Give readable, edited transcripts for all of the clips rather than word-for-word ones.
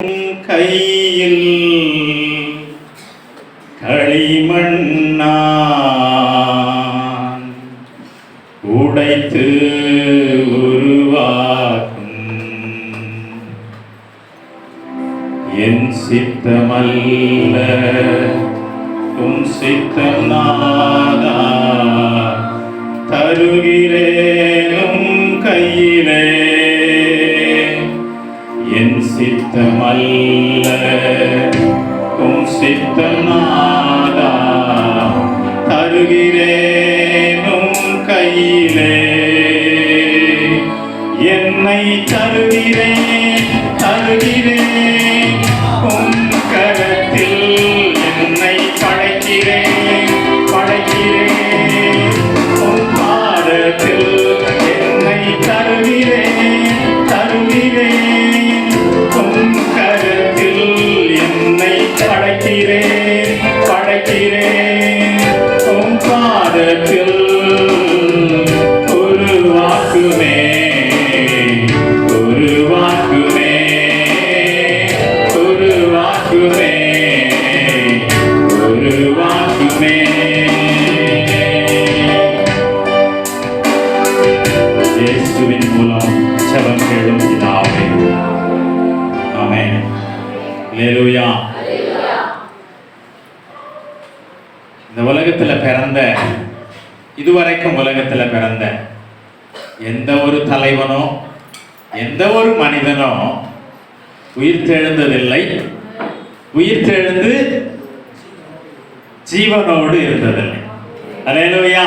கையில் களிமண்ணான் உடைத்து உருவாக்கும் என் சித்தமல்ல உன் சித்தம் நாதா தருகிறேனும் கையிலே என் சித்தமல்ல உம் சித்தம் நாதா தருகிறேனும் கையிலே என்னை தருகிறேன் உம் கரத்தில் என்னை படைக்கிறேன் உம் பாதத்தில் என்னை தருகிறேன் உம் கரத்தில் என்னை படைக்கிறேன் உம் பாதத்தில் உருவாக்குமே இயேசுவின் மூலம் ஜெபம் கேளும் பிதாவே. ஆமென். அல்லேலூயா. இந்த உலகத்துல பிறந்த இதுவரைக்கும் உலகத்துல பிறந்த எந்த ஒரு தலைவனோ எந்த ஒரு மனிதனோ உயிர்த்தெழுந்ததில்லை, உயிர்த்தெழுந்து ஜீவனோடு இருந்ததில்லை. அல்லேலூயா.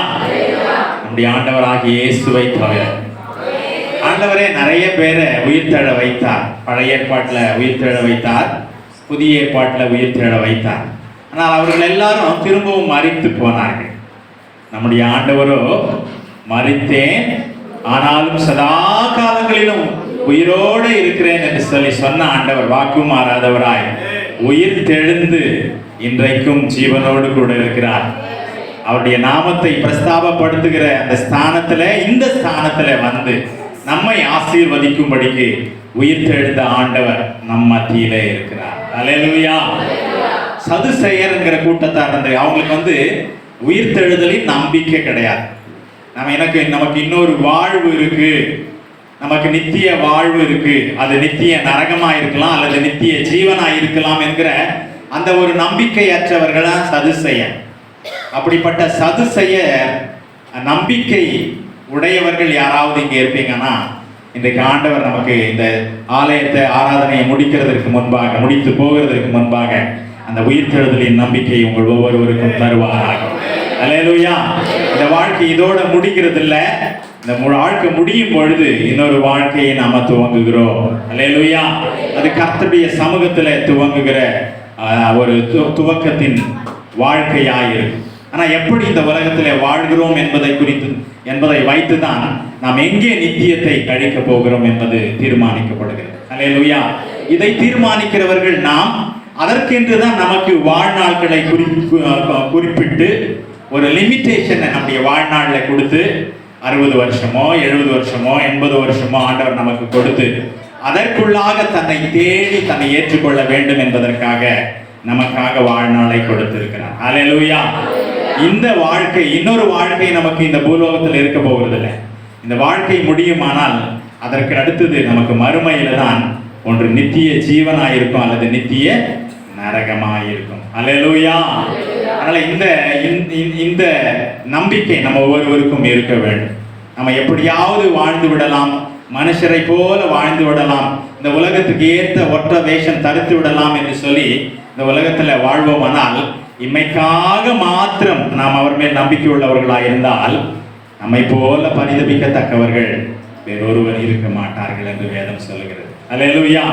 நம்முடைய ஆண்டவராகிய இயேசுவை தவிர ஆண்டவரே நிறைய பேரை உயிர்த்தெழ வைத்தார். பழைய ஏற்பாட்டில் உயிர்த்தெழ வைத்தார், புதிய ஏற்பாட்டில் உயிர்த்தெழ வைத்தார். ஆனால் அவர்கள் எல்லாரும் திரும்பவும் மரித்து போனார்கள். நம்முடைய ஆண்டவரோ மரித்தேன் ஆனாலும் சதா காலங்களிலும் உயிரோடு இருக்கிறேன் என்று சொல்லி சொன்ன ஆண்டவர் வாக்கு மாறாதவராய் உயிர் தெழுந்து இன்றைக்கும் ஜீவனோடு கூட இருக்கிறார். அவருடைய நாமத்தை பிரஸ்தாபப்படுத்துகிற அந்த ஸ்தானத்துல இந்த ஸ்தானத்துல வந்து நம்மை ஆசீர்வதிக்கும்படிக்கு உயிர் தெழுந்த ஆண்டவர் நம் மத்தியிலே இருக்கிறார். அல்லேலூயா. சதுசேயர்ங்கிற கூட்டத்தார் அவங்களுக்கு உயிர் தெழுதலின் நம்பிக்கை கிடையாது. நமக்கு இன்னொரு வாழ்வு இருக்கு, நமக்கு நித்திய வாழ்வு இருக்கு, அது நித்திய நரகமா இருக்கலாம் அல்லது நித்திய ஜீவனா இருக்கலாம் என்கிற அந்த ஒரு நம்பிக்கையற்றவர்களா சதுசேயர். அப்படிப்பட்ட சதுசேயர் நம்பிக்கை உடையவர்கள் யாராவது இங்க இருப்பீங்கன்னா, இன்றைக்கு ஆண்டவர் நமக்கு இந்த ஆலயத்தை ஆராதனையை முடித்து போகிறதற்கு முன்பாக அந்த உயிர்த்தெழுதலின் நம்பிக்கை உங்கள் ஒவ்வொருவருக்கும் தருவாராக. அல்லேலூயா. இந்த வாழ்க்கை இதோட முடிகிறது இல்லை. இந்த வாழ்க்கை முடியும் பொழுது இன்னொரு வாழ்க்கையை நாம துவங்குகிறோம். அல்லேலூயா. அது கர்த்தருடைய சமூகத்துல துவங்குகிற ஒரு துவக்கத்தின் வாழ்க்கையாயிருக்கு. ஆனா எப்படி இந்த உலகத்திலே வாழ்கிறோம் என்பதை வைத்துதான் நாம் எங்கே நித்தியத்தை கழிக்க போகிறோம் என்பது தீர்மானிக்கப்படுகிறது. அல்லேலூயா. இதை தீர்மானிக்கிறவர்கள் நாம். அதற்கென்றுதான் நமக்கு வாழ்நாட்களை குறிப்பிட்டு ஒரு லிமிட்டேஷனை நம்முடைய வாழ்நாளில் கொடுத்து 60 வருஷமோ 70 வருஷமோ 80 வருஷமோ ஆண்டவர் நமக்கு கொடுத்து அதற்குள்ளாக தன்னை தேடி தன்னை ஏற்றுக்கொள்ள வேண்டும் என்பதற்காக நமக்காக வாழ்நாளை கொடுத்திருக்கிறார். அல்லேலூயா. இந்த வாழ்க்கை இன்னொரு வாழ்க்கை நமக்கு இந்த பூலோகத்தில் இருக்க போவதில்லை. இந்த வாழ்க்கை முடியுமானால் அதற்கு அடுத்தது நமக்கு மறுமையில தான் ஒன்று நித்திய ஜீவனாயிருக்கும் அல்லது நித்திய நரகமாயிருக்கும். அல்லேலூயா. அதனால இந்த நம்பிக்கை நம்ம ஒவ்வொருவருக்கும் இருக்க வேண்டும். நம்ம எப்படியாவது வாழ்ந்து விடலாம், மனுஷரை போல வாழ்ந்து விடலாம், இந்த உலகத்துக்கு ஏற்ற ஒற்ற வேஷம் தரித்து விடலாம் என்று சொல்லி இந்த உலகத்துல வாழ்வோமானால் இம்மைக்காக மாத்திரம் நாம் அவர் மேல் நம்பிக்கை உள்ளவர்களாக இருந்தால் நம்மை போல பரிதபிக்கத்தக்கவர்கள் வேறொருவர் இருக்க மாட்டார்கள் என்று வேதம் சொல்லுகிறது. அல்லேலூயா.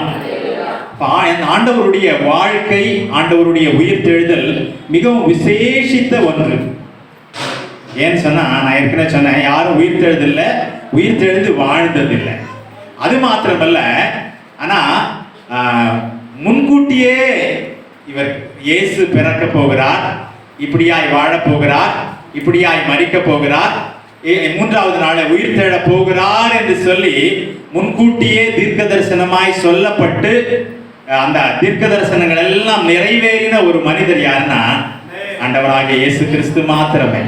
ஆண்டவருடைய வாழ்க்கை, ஆண்டவருடைய உயிர்த்தெழுதல் மிகவும் விசேஷித்த ஒன்று. ஏன்னு சொன்னா, நான் ஏற்கனவே சொன்னேன், யாரும் உயிர்த்தெழுந்து வாழ்ந்ததில்லை. அது மாத்திரமல்ல, ஆனா முன்கூட்டியே இவர் இயேசு பிறக்க போகிறார், இப்படியாய் வாழப் போகிறார், இப்படியாய் மரிக்க போகிறார், மூன்றாவது நாளை உயிர் தேட போகிறார் என்று சொல்லி முன்கூட்டியே தீர்க்க தரிசனமாய் சொல்லப்பட்டு அந்த தீர்க்க தரிசனங்கள் எல்லாம் நிறைவேறின ஒரு மனிதர் யாருன்னா ஆண்டவராகிய இயேசு கிறிஸ்து மாத்திரமே.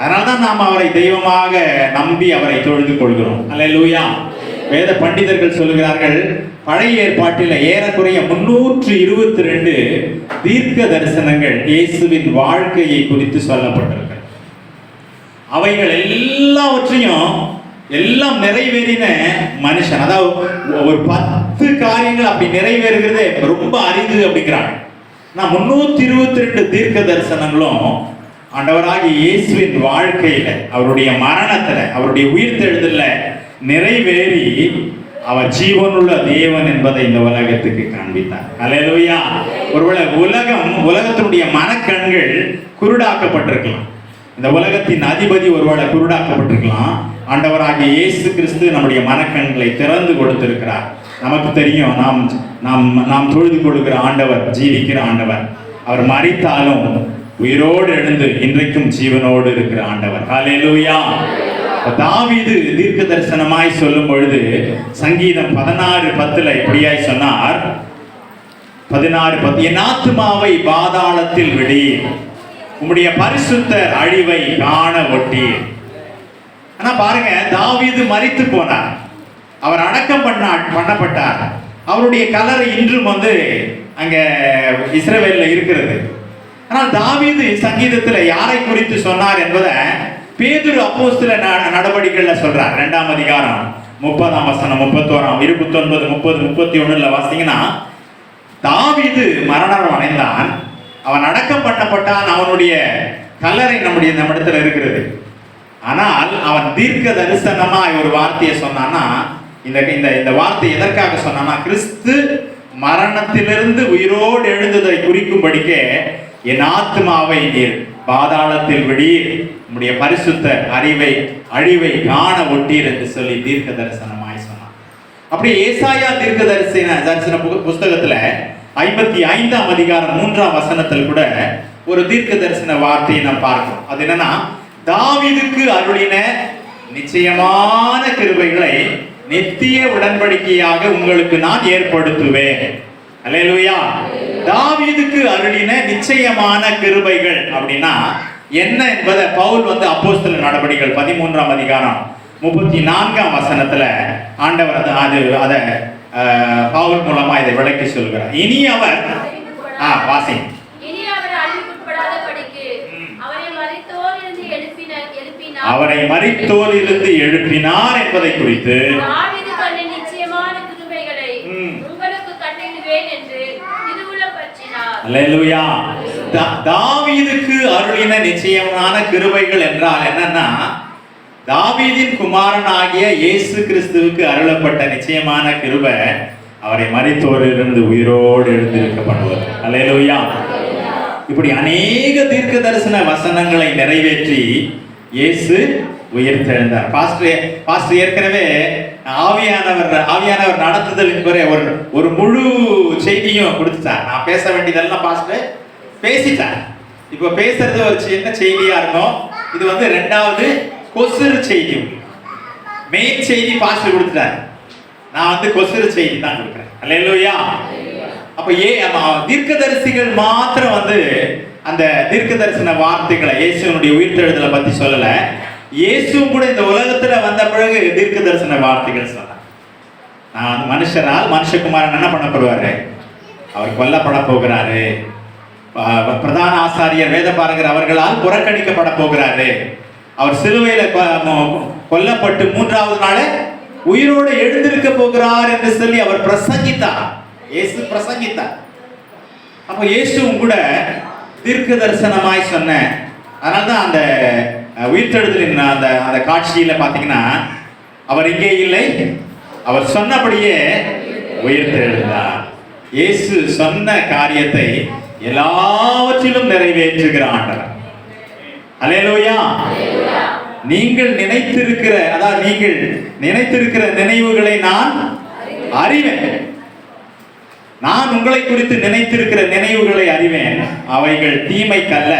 அதனால்தான் நாம் அவரை தெய்வமாக நம்பி அவரை தொழுது கொள்கிறோம். அல்லேலூயா. வேத பண்டிதர்கள் சொல்லுகிறார்கள், பழைய ஏற்பாட்டில் ஏறக்குறைய 322 தீர்க்க தரிசனங்கள் இயேசுவின் வாழ்க்கையை குறித்து சொல்லப்பட்டிருக்கிறது. அவைகள் எல்லாவற்றையும் எல்லாம் நிறைவேறின மனுஷன். அதாவது ஒரு 10 காரியங்கள் அப்படி நிறைவேறுகிறது ரொம்ப அரிது அப்படிங்கிறாங்க. நான் 322 தீர்க்க தரிசனங்களும் ஆண்டவராகிய இயேசுவின் வாழ்க்கையில, அவருடைய மரணத்துல, அவருடைய உயிர்த்தெழுதல்ல நிறைவேறி அவர் ஜீவனுள்ள தேவன் என்பதை இந்த உலகத்துக்கு காண்பித்தார். அல்லேலூயா. ஒருவேளை உலகத்தினுடைய மனக்கண்கள் குருடாக்கப்பட்டிருக்கலாம். இந்த உலகத்தின் அதிபதி ஒருவேளை குருடாக்கப்பட்டிருக்கலாம். ஆண்டவராகிய இயேசு கிறிஸ்து நம்முடைய மனக்கண்களை திறந்து கொடுத்திருக்கிறார். நமக்கு தெரியும், நாம் தொழுது கொடுக்கிற ஆண்டவர் ஜீவிக்கிற ஆண்டவர். அவர் மரித்தாலும் உயிரோடு எழுந்து இன்றைக்கும் ஜீவனோடு இருக்கிற ஆண்டவர். ஹல்லேலூயா. தாவீது தீர்க்க தரிசனமாய் சொல்லும் பொழுது சங்கீதம் 16:10 இப்படியாய் சொன்னார். 16:10, என் ஆத்துமாவை பாதாளத்தில் விடீர், உம்முடைய பரிசுத்த அழிவை காண ஒட்டீர். ஆனா பாருங்க, தாவீது மரித்து போனார், அவர் அடக்கம் பண்ணப்பட்டார். அவருடைய கல்லறை இன்றும் அங்க இஸ்ரவேல்ல இருக்கிறது. ஆனால் தாவீது சங்கீதத்தில் யாரை குறித்து சொன்னார் என்பதை பேதுரு அப்போஸ்தல நடவடிக்கைகள்ல சொல்றார். 2ஆம் அதிகாரம் 30ஆம் வசனம், 31, 29, 30, 31 வாசிங்கன்னா, தாவீது மரணம் அடைந்தான், அவன் அடக்கம் பண்ணப்பட்டான், அவனுடைய கல்லறை நம்மிடத்தில் இருக்கிறது. ஆனால் அவன் தீர்க்க தரிசனமா ஒரு வார்த்தையை சொன்னான்னா, இந்த வார்த்தை எதற்காக சொன்னான்னா, கிறிஸ்து மரணத்திலிருந்து உயிரோடு எழுந்ததை குறிக்கும்படிக்கே என் ஆத்மாவை நீர் பாதாளத்தில் விடீர், உம்முடைய பரிசுத்த அழிவை காண ஒட்டீர் என்று சொல்லி தீர்க்க தரிசனமாய் சொன்னான். அப்படி ஏசாயா தீர்க்க தரிசன புஸ்தகத்துல 55ஆம் அதிகாரம் 3ஆம் வசனத்தில் கூட ஒரு தீர்க்க தரிசன வார்த்தையை நாம் பார்க்கிறோம். அது என்னன்னா, தாவீதுக்கு அருளின நிச்சயமான கிருபைகளை நித்திய உடன்படிக்கையாக உங்களுக்கு நான் ஏற்படுத்துவேன். அல்லேலூயா. தாவீதுக்கு அருளின நிச்சயமான கிருபைகள் அப்படின்னா என்ன என்பதை பவுல் அப்போஸ்தலர் நடபடிகள் 13ஆம் அதிகாரம் 34ஆம் வசனத்துல ஆண்டவர் அதை பவுல் மூலமா இதை விளக்கி சொல்கிறார். இனி அவர் வாசி அவரை மரித்தோரிலிருந்து எழுப்பினார் என்பதை குறித்து அல்லேலூயா. தாவீதுக்கு அருளின நிச்சயமான கிருபைகள் என்றால் என்னன்னா, தாவீதின் குமாரனாகிய இயேசு கிறிஸ்துவுக்கு அருளப்பட்ட நிச்சயமான கிருபை அவரை மரித்தோரிலிருந்து உயிரோடு எழுந்திருக்க பண்ணுவது. அல்லேலூயா. இப்படி அநேக தீர்க்க தரிசன வசனங்களை நிறைவேற்றி இயேசு உயிர்த்தெழுந்தார். பாஸ்டர் ஏற்கனவே ஆவியானவர் நடத்துதலின் ஒரு முழு செய்தியும் கொடுத்துட்டார். நான் பேச வேண்டியதெல்லாம் பாஸ்டர் பேசிட்டார். இப்போ பேசுறது ஒரு சின்ன செய்தியா இருக்கும். இது 2வது கொசுறு செய்தி. மெயின் செய்தி பாஸ்டர் கொடுத்துட்டார். நான் கொசுறு செய்தி தான் கொடுக்குறேன். அல்லேலூயா. அப்ப தீர்க்கதரிசிகள் மாத்திரம் அந்த தீர்க்க தரிசன வார்த்தைகளை இயேசுனுடைய உயிர்த்தெழுதலை பத்தி சொல்லல. இயேசுவும் கூட இந்த உலகத்துல வந்த பிறகு தீர்க்க தரிசன வார்த்தைகள் சொன்னார். நான் மனுஷகுமாரன் என்ன பண்ணப்படுவாரு? அவர் கொல்லப்பட போகிறாரு. பிரதான ஆசாரியர் வேதபாரகர் அவர்களால் புறக்கணிக்கப்பட போகிறாரு. அவர் சிலுவையில கொல்லப்பட்டு 3வது நாள் உயிரோடு எழுந்திருக்க போகிறார் என்று சொல்லி அவர் பிரசங்கித்தார். இயேசு பிரசங்கித்தார். அப்போ இயேசுவும் கூட தீர்க்க தரிசனமாய் சொன்ன. அதனால்தான் அந்த உயிர்த்தெழுதலின் அந்த காட்சியில பாத்தீங்கன்னா, அவர் இங்கே இல்லை, அவர் சொன்னபடியே உயிர்த்தெழுந்தார். இயேசு சொன்ன காரியத்தை எல்லாவற்றிலும் நிறைவேற்றுகிற ஆண்டவர். அல்லேலூயா. நீங்கள் நினைத்திருக்கிற நினைவுகளை நான் அறிவேன். நான் உங்களை குறித்து நினைத்திருக்கிற நினைவுகளை அறிவேன். அவைகள் தீமைக்கல்ல,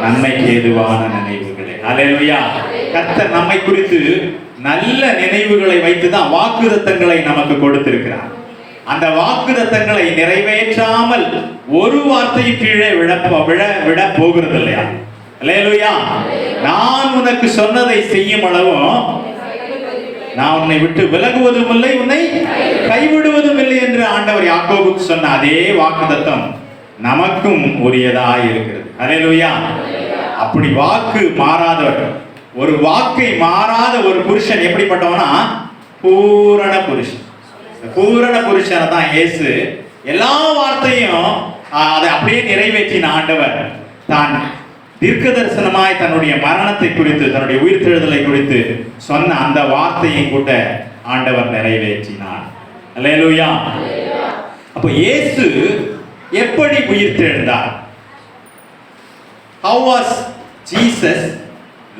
நன்மைக்கு ஏதுவான நினைவுகளே. அல்லேலூயா. கர்த்தர் நம்மை குறித்து நல்ல நினைவுகளை வைத்துதான் வாக்குத்தத்தங்களை நமக்கு கொடுத்திருக்கிறார். அந்த வாக்குத்தத்தங்களை நிறைவேற்றாமல் ஒரு வார்த்தை கீழே விட போகிறது இல்லையா? அல்லேலூயா. நான் உனக்கு சொன்னதை செய்யும் அளவும் நான் உன்னை விட்டு விலகுவதும் இல்லை, உன்னை கைவிடுவதும் இல்லை என்று ஆண்டவர் யாக்கோபுக்கு சொன்ன அதே வாக்குத்தத்தம் நமக்கும் உரியதாக இருக்கிறது. அல்லேலூயா. அப்படி வாக்கு மாறாதவர், ஒரு வாக்கை மாறாத ஒரு புருஷன் எப்படிப்பட்டவனா? பூரண புருஷன். பூரண புருஷனை தான் இயேசு எல்லா வார்த்தையும் அதை அப்படியே நிறைவேற்றின ஆண்டவர் தான் தீர்க்க தரிசனமாய் தன்னுடைய மரணத்தை குறித்து, தன்னுடைய உயிர்த்தெழுதலை குறித்து சொன்ன அந்த வார்த்தையை கூட ஆண்டவர் நிறைவேற்றினார். அல்லேலூயா. அப்போ இயேசு எப்படி உயிர்த்தெழுந்தார்? How was Jesus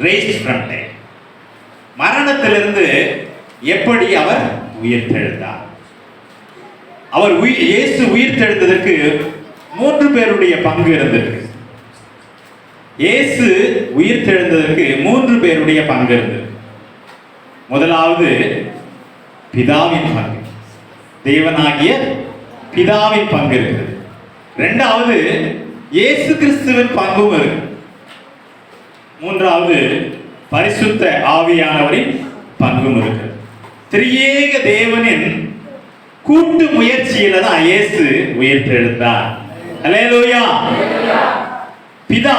raised from dead? மரணத்திலிருந்து எப்படி அவர் உயிர்த்தெழுந்தார்? இயேசு உயிர்த்தெழுந்ததற்கு 3 பேருடைய பங்கு இருந்திருக்கு. இயேசு உயிர்த்தெழுந்ததற்கு 3 பேருடைய பங்கு இருந்தது. முதலாவது பிதாவின் பங்கு, தேவனாகிய பிதாவின் பங்கு இருக்கிறது. இரண்டாவது இயேசு கிறிஸ்துவின் பங்கும் இருக்கு. மூன்றாவது பரிசுத்த ஆவியானவரின் பங்கும் இருக்கு. திரியேக தேவனின் கூட்டு முயற்சியில தான் இயேசு உயிர்த்தெழுந்தார். அல்லேலூயா. பிதா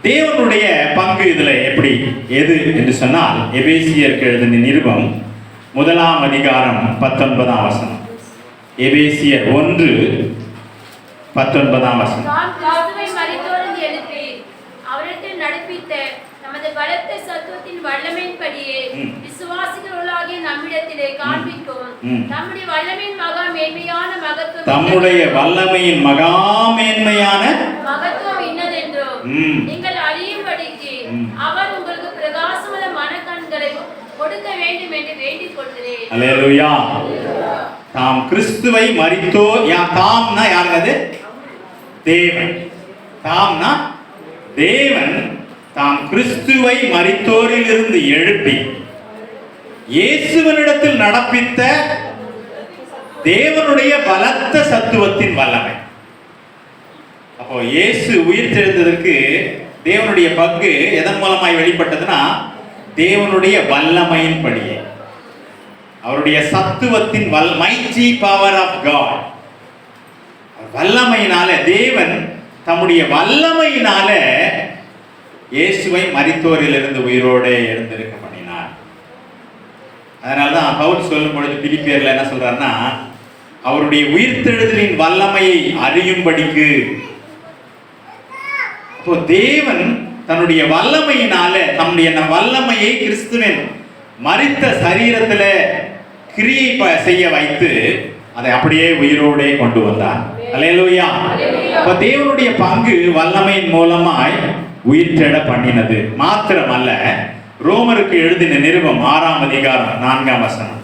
தேவனுடைய பங்கு இதுல எப்படி எது என்று சொன்னால், எபேசியருக்கு எழுதின நிருபம் 1 அதிகாரம் 19 வசனம். எபேசியர் 1:19 வசனம். நான் கிறிஸ்துவை மரித்தோரிலிருந்து எழுப்பி அவரிடத்தில் நடப்பித்த நமது பலத்த சத்துவத்தின் வல்லமையின்படியே விசுவாசிகளாகிய நம்மிடத்திலே காண்பிக்கும் நம்முடைய வல்லமையின் மகா மேன்மையான மகத்துவம், தம்முடைய வல்லமையின் மகா மேன்மையான மகத்துவம் இன்னதென்றும் நீங்கள் அறியும்படிக்கு அவர் உங்களுக்கு பிரகாசமுள்ள மனக்கண்களை கொடுக்க வேண்டும் என்று வேண்டிக் கொள்கிறேன். அல்லேலூயா. தாம் கிறிஸ்துவை மரித்தோ, தாம்னா யாருங்க? தேவன். தாம்னா தேவன் தாம் கிறிஸ்துவை மரித்தோரில் இருந்து எழுப்பி இயேசுவனிடத்தில் நடப்பித்த தேவனுடைய பலத்த சத்துவத்தின் வல்லமை. அப்போ இயேசு உயிர்த்தெழுந்ததற்கு தேவனுடைய பங்கு எதன் மூலமாய் வெளிப்பட்டதுன்னா, தேவனுடைய வல்லமையின் படியே, அவருடைய சத்துவத்தின் மைட்டி பவர் ஆஃப் காட். வல்லமையினால தேவன் தம்முடைய வல்லமையினால இயேசுவை மரித்தோரிலிருந்து உயிரோடு எழுந்திருக்க பண்ணினார். அதனால்தான் பவுல் சொல்லும் பொழுது பிலிப்பியர்ல என்ன சொல்றாருன்னா, அவருடைய உயிர்த்தெழுதலின் வல்லமையை அறியும்படிக்கு. அப்போ தேவன் தன்னுடைய வல்லமையினால தம்முடைய வல்லமையை கிறிஸ்துவின் மரித்த சரீரத்துல கிரியை செய்ய வைத்து அதை அப்படியே உயிரோடே கொண்டு வந்தார். அல்லேலூயா. அப்ப தேவனுடைய பங்கு வல்லமையின் மூலமாய் உயிர்த்தெழ பண்ணினது மாத்திரமல்ல, ரோமருக்கு எழுதின நிருபம் 6 அதிகாரம் 4 வசனம்.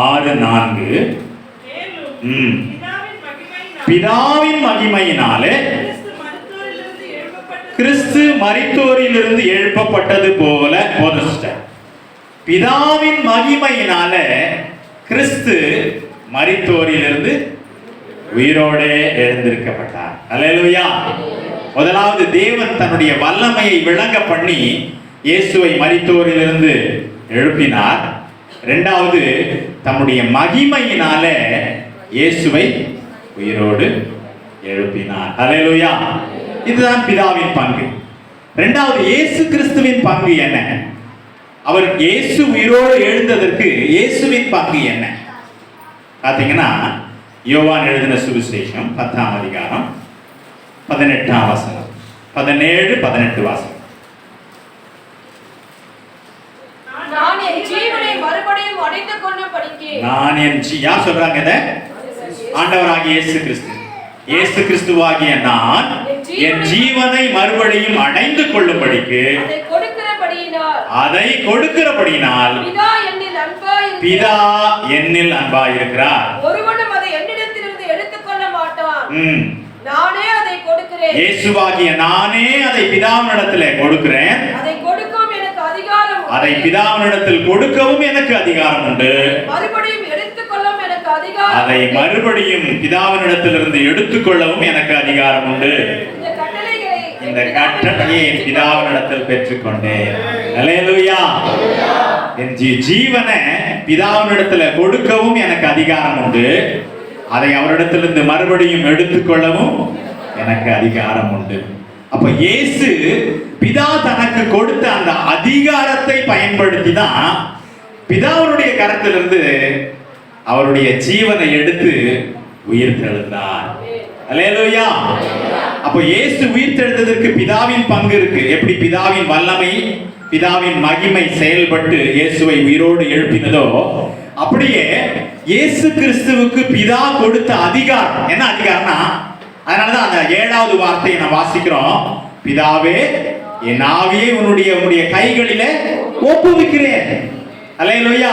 6:4 பிதாவின் மகிமையினாலே கிறிஸ்து மரித்தோரிலிருந்து எழுப்பப்பட்டது போல, பிதாவின் மகிமையினால கிறிஸ்து மரித்தோரிலிருந்து உயிரோடே எழுந்திருக்கப்பட்டார். அல்லேலூயா. முதலாவது தேவன் தன்னுடைய வல்லமையை விளங்க பண்ணி இயேசுவை மரித்தோரிலிருந்து எழுப்பினார். இரண்டாவது தம்முடைய மகிமையினால இயேசுவை உயிரோடு எழுப்பினார். அல்லேலூயா. இதுதான் பிதாவின் பங்கு. இரண்டாவது இயேசு கிறிஸ்துவின் பங்கு என்ன? அவர் இயேசு உயிரோடு எழுந்ததற்கு இயேசுவின் பங்கு என்ன பார்த்தீங்கன்னா, யோவான் எழுதின சுவிசேஷம் 10 அதிகாரம் 18 வசனம், 17-18 வாசனம். நான் என் ஜீவனை மறுபடியும் அடைந்து கொள்ளும்படிக்கு. யார் சொல்றாங்க இதை? ஆண்டவராகிய இயேசு கிறிஸ்து. இயேசு கிறிஸ்துவாகிய நான் என் ஜீவனை மறுபடியும் அடைந்து கொள்ளும்படிக்கு அதை கொடுக்கிறபடியினால் பிதா என்னில் அன்பாயிருக்கிறார். ஒருவனும் அதை என்னிடத்திலிருந்து எடுத்துக்கொள்ள மாட்டான். நானே அதை கொடுக்கிறேன். இயேசுவாகிய நானே அதை பிதாவினிடத்திலே கொடுக்கிறேன். அதை கொடுக்கவும் எனக்கு அதிகாரம் உண்டு. அதை பிதாவினிடத்தில் கொடுக்கவும் எனக்கு அதிகாரம் உண்டு. மறுபடியும் எடுத்துக்கொள்ளவும் எனக்கு அதிகாரம் அதை மறுபடியும் பிதாவினிடத்திலிருந்து எடுத்துக்கொள்ளவும் எனக்கு அதிகாரம் உண்டு. இந்த கட்டளையை என் பிதாவினிடத்தில் பெற்றுக்கொண்டேன். அல்லேலூயா. என் ஜீவனை பிதாவினிடத்துல கொடுக்கவும் எனக்கு அதிகாரம் உண்டு. அதை அவரிடத்திலிருந்து மறுபடியும் எடுத்துக்கொள்ளவும் எனக்கு அதிகாரம் உண்டு. அப்ப இயேசு பிதா தனக்கு கொடுத்த அந்த அதிகாரத்தை பயன்படுத்தி தான் பிதாவுடைய கரத்திலிருந்து அவருடைய ஜீவனை எடுத்து உயிர்த்தெழுந்தார். அல்லேலூயா. அப்ப இயேசு உயிர்த்தெழுந்ததற்கு பிதாவின் பங்கு இருக்கு. எப்படி பிதாவின் வல்லமை, பிதாவின் மகிமை செயல்பட்டு இயேசுவை உயிரோடு எழுப்பினதோ, அப்படியே இயேசு கிறிஸ்துவுக்கு பிதா கொடுத்த அதிகாரம். என்ன அதிகாரம்னா, அதனாலதான் அந்த 7வது வார்த்தையை நான் வாசிக்கிறோம். பிதாவே, என் ஆவியை உன்னுடைய கைகளிலே ஒப்புவிக்கிறேன். அல்லேலூயா.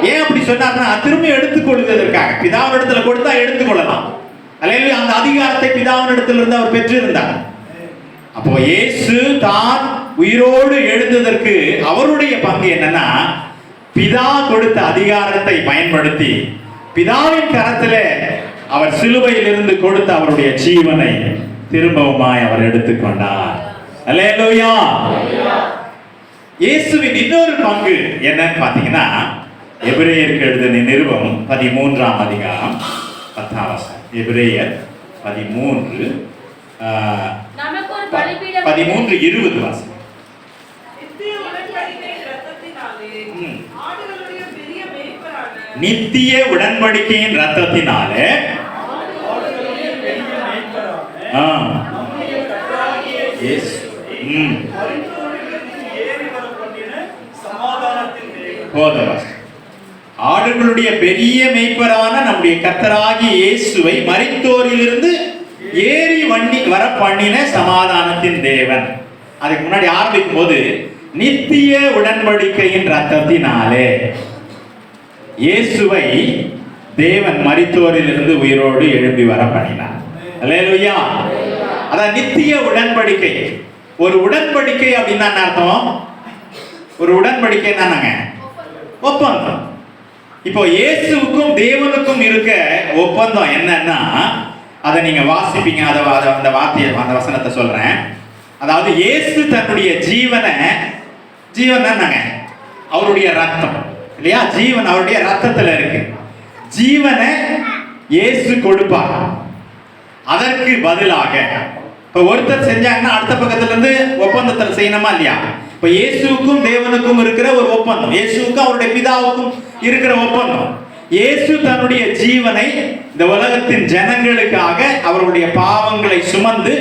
ஏன் அப்படி சொன்னார்னா, திரும்பி எடுத்துக்கொள்வதற்காக. பிதாவினிடத்துல கொடுத்தா எடுத்துக்கொள்ளலாம். அல்லேலூயா. அந்த அதிகாரத்தை பிதாவினிடத்திலிருந்து அவர் பெற்றிருந்தார். அப்போ இயேசு தான் உயிரோடு எழுந்ததற்கு அவருடைய பங்கு என்னன்னா, பிதா கொடுத்த அதிகாரத்தை பயன்படுத்தி பிதாவின் கரத்திலே அவர் சிலுவையிலிருந்து கொடுத்த அவருடைய ஜீவனை திரும்பவுமாய் அவர் எடுத்துக்கொண்டார். அல்லேலூயா. இயேசுவின் இன்னொரு பங்கு என்னன்னு பாத்தீங்கன்னா, எபிரேயருக்கு எழுதின நிருபம் 13ஆம் அதிகாரம் 10ஆம் வசனம். எபிரேயர் 13 13:20 வாசனம். நித்திய உடன்படிக்கையின் ரத்தத்தினாலே ஆடுகளுடைய பெரிய மேய்ப்பரான நம்முடைய கர்த்தராகிய இயேசுவை மரித்தோரிலிருந்து ஏறி வர பண்ணின சமாதானத்தின் தேவன். அதுக்கு முன்னாடி ஆரம்பிக்கும் போது நித்திய உடன்படிக்கையின் ரத்தத்தினாலே இயேசுவை தேவன் மரித்தோரிலிருந்து உயிரோடு எழுப்பி வர பண்ணினார். அல்லேலூயா. அதான் நித்திய உடன்படிக்கை. ஒரு உடன்படிக்கை அப்படின்னா என்ன அர்த்தம்? ஒரு உடன்படிக்கை என்னங்க? ஒப்பந்தம். இப்போ இயேசுவுக்கும் தேவனுக்கும் இருக்க ஒப்பந்தம் என்னன்னா, அதை நீங்க வாசிப்பீங்க. அந்த வார்த்தையை, அந்த வசனத்தை சொல்றேன். அதாவது இயேசு தன்னுடைய ஜீவன் என்னங்க? அவருடைய ரத்தம் இல்லையா? ஜீவன் அவருடைய ரத்தத்துல இருக்கு. ஜீவனை இயேசு கொடுப்பார். அதற்கு பதிலாக இப்ப ஒருத்தர் செஞ்சாங்கன்னா அடுத்த பக்கத்துல இருந்து ஒப்பந்தத்தில் செய்யணுமா இல்லையா? இப்ப இயேசுக்கும் தேவனுக்கும் இருக்கிற ஒரு ஒப்பந்தம், இயேசுக்கும் அவருடைய பிதாவுக்கும் இருக்கிற ஒப்பந்தம். இயேசு தன்னுடைய ஜீவனை இந்த உலகத்தின் ஜனங்களுக்காக அவருடைய பாவங்களை சுமந்து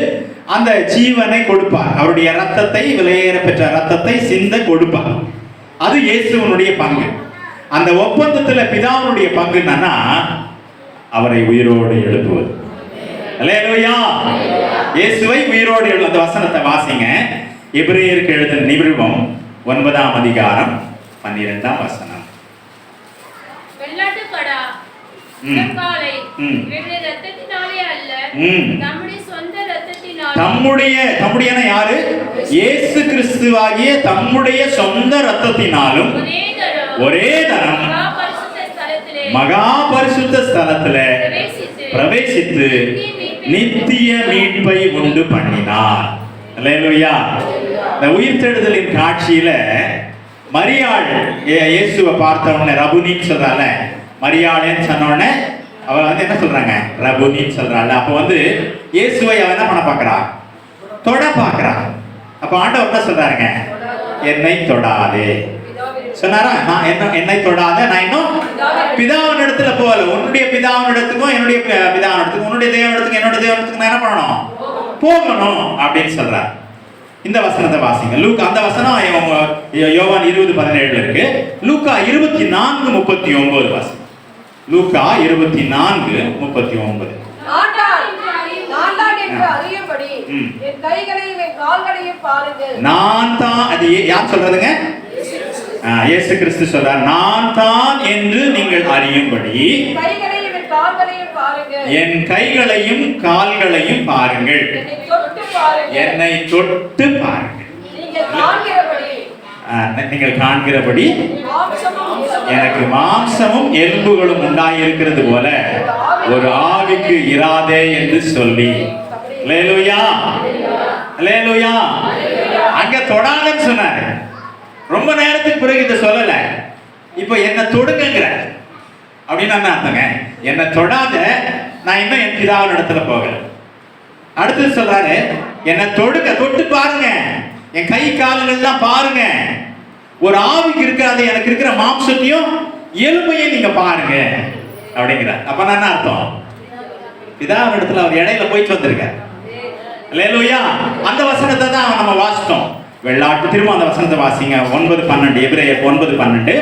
அந்த ஜீவனை கொடுப்பார். அவருடைய ரத்தத்தை, விலையேற பெற்ற ரத்தத்தை சிந்த கொடுப்பார். அது இயேசுவனுடைய பங்கு. அந்த ஒப்பந்தத்துல பிதாவுடைய பங்கு என்னன்னா, அவரை உயிரோடு எழுப்புவது. அல்லேலூயா. இயேசுவை உயிரோடு எழுப்பு. அந்த வசனத்தை வாசிங்க. எபிரேயருக்கு எழுதின நிருபம் 9ஆம் அதிகாரம் 12ஆம் வசனம். தம்முடைய யாரு? இயேசு கிறிஸ்துவாகிய தம்முடைய சொந்த ரத்தத்தினாலும் ஒரே தரம் மகா பரிசுத்த ஸ்தலத்திலே பிரவேசித்து நித்திய மீட்பை உண்டு பண்ணினார். அல்லேலூயா. இந்த உயிர்த்தெழுதலின் காட்சியில மரியாள் இயேசுவை பார்த்த உடனே ரபுனின்னு சொல்றால, மரியாளேன்னு சொன்ன உடனே அவ என்ன சொல்றாங்க? ரபுனின்னு சொல்றாள். அப்ப இயேசுவை அவ என்ன பண்ண பாக்குறா? தொட பாக்குறா. அப்ப ஆண்டவர் என்ன சொல்றாருங்க? என்னை தொடாதே சொன்னாரா? நான் என்னை தொடாத, நான் இன்னும் பிதாவின் இடத்துல போகல. உன்னுடைய பிதாவின் இடத்துக்கும் என்னுடைய பிதாவின் இடத்துக்கும், உன்னுடைய தேவன் இடத்துக்கும் என்னுடைய தேவன் இடத்துக்கும் நான் என்ன பண்ணணும்? போகணும் அப்படின்னு சொல்றார். இந்த வசனத்தை வாசிங்க. லூக்கா, அந்த வசனம் யோவான் 20:17 இருக்கு. லூக்கா 24:39 வாசிங்க. லூக்கா 24:39. நான் தான். அது யார் சொல்றதுங்க? இயேசு கிறிஸ்து சொல்றார், நான் தான் என்று நீங்கள் அறியும்படி என் கைகளையும் கால்களையும் பாருங்கள், என்னை தொட்டு பாருங்கள். நீங்கள் காண்கிறபடி எனக்கு மாம்சமும் எலும்புகளும் உண்டாயிருக்கிறது போல ஒரு ஆவிக்கு இராதே என்று சொல்லி. அல்லேலூயா, அல்லேலூயா. அங்க தொடாதன்னு சொன்னாரு. ரொம்ப நேரத்துக்கு பிறகு இதை சொல்லல. இப்போ என்ன தொடுங்கிற அப்படின்னு என்ன அர்த்தங்க? என்ன தொடாத, நான் இன்னும் என் பிதாவின் இடத்துல போகல. அடுத்து சொல்றாரு, என்ன தொடுங்க, தொட்டு பாருங்க, என் கை கால்கள்லாம் பாருங்க. ஒரு ஆவிக்கு இருக்கிற எனக்கு இருக்கிற மாம்சத்தையும் எலும்பையும் நீங்க பாருங்க அப்படிங்கிறார். அப்ப நான் என்ன அர்த்தம்? பிதாவின் இடத்துல அவர் இடையில போயிட்டு வந்திருக்கார். அல்லேலூயா. அந்த வசனத்தை தான் நம்ம வாசித்தோம். வெள்ளாட்டு, திரும்ப அந்த வசனத்தை வாசிங்க. 9:12, எபிரேயர் 9:12.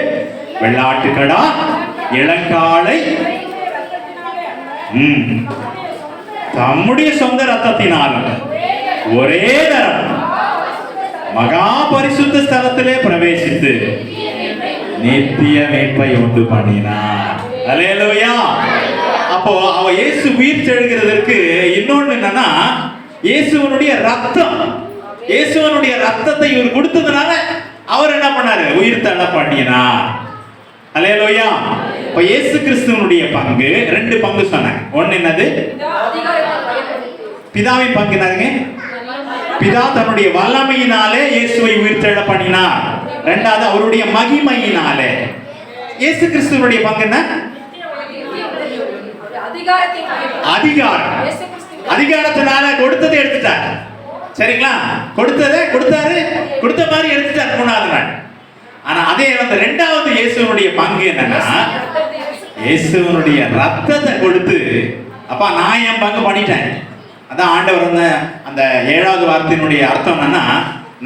வெள்ளாட்டுக்கடா இளங்காளை தம்முடைய சொந்த ரத்தத்தினாலும் ஒரே தரம் மகா பரிசுத்த ஸ்தலத்திலே பிரவேசித்து நித்திய மீட்பை உண்டு பண்ணினார். அல்லேலூயா. அப்போ அவ இயேசு உயிர் தெழுகிறதற்கு இன்னொன்னு என்னன்னா, இயேசுவனுடைய ரத்தம், இயேசுவனுடைய ரத்தத்தை இவர் கொடுத்ததுனால அவர் என்ன பண்ணாரு? உயிர் தள்ள பண்ணினார். அல்லேலூயா. இப்ப இயேசு கிறிஸ்துவனுடைய பங்கு, 2 பங்கு சொன்னாங்க. ஒன்னு என்னது? பிதாவின் பங்கு என்னதுங்க? பிதா தன்னுடைய வல்லமையினாலே இயேசுவை உயிர்த்தெழ பண்ணினார். 2வது அவருடைய மகிமையினாலே. இயேசு கிறிஸ்துவனுடைய பங்கு என்ன? அதிகாரம். அதிகாரத்தினால கொடுத்ததை எடுத்துட்டார். சரிங்களா? கொடுத்ததை கொடுத்தாரு, கொடுத்த மாதிரி எடுத்துட்டார் 3வது நாள். ஆனா அதே வந்து 2வது இயேசுவனுடைய பங்கு என்னன்னா, இயேசுவனுடைய ரத்தத்தை கொடுத்து, அப்பா நான் என் பங்கு பண்ணிட்டேன். அதான் ஆண்டவர் வந்து அந்த 7வது வார்த்தையினுடைய அர்த்தம் என்னன்னா,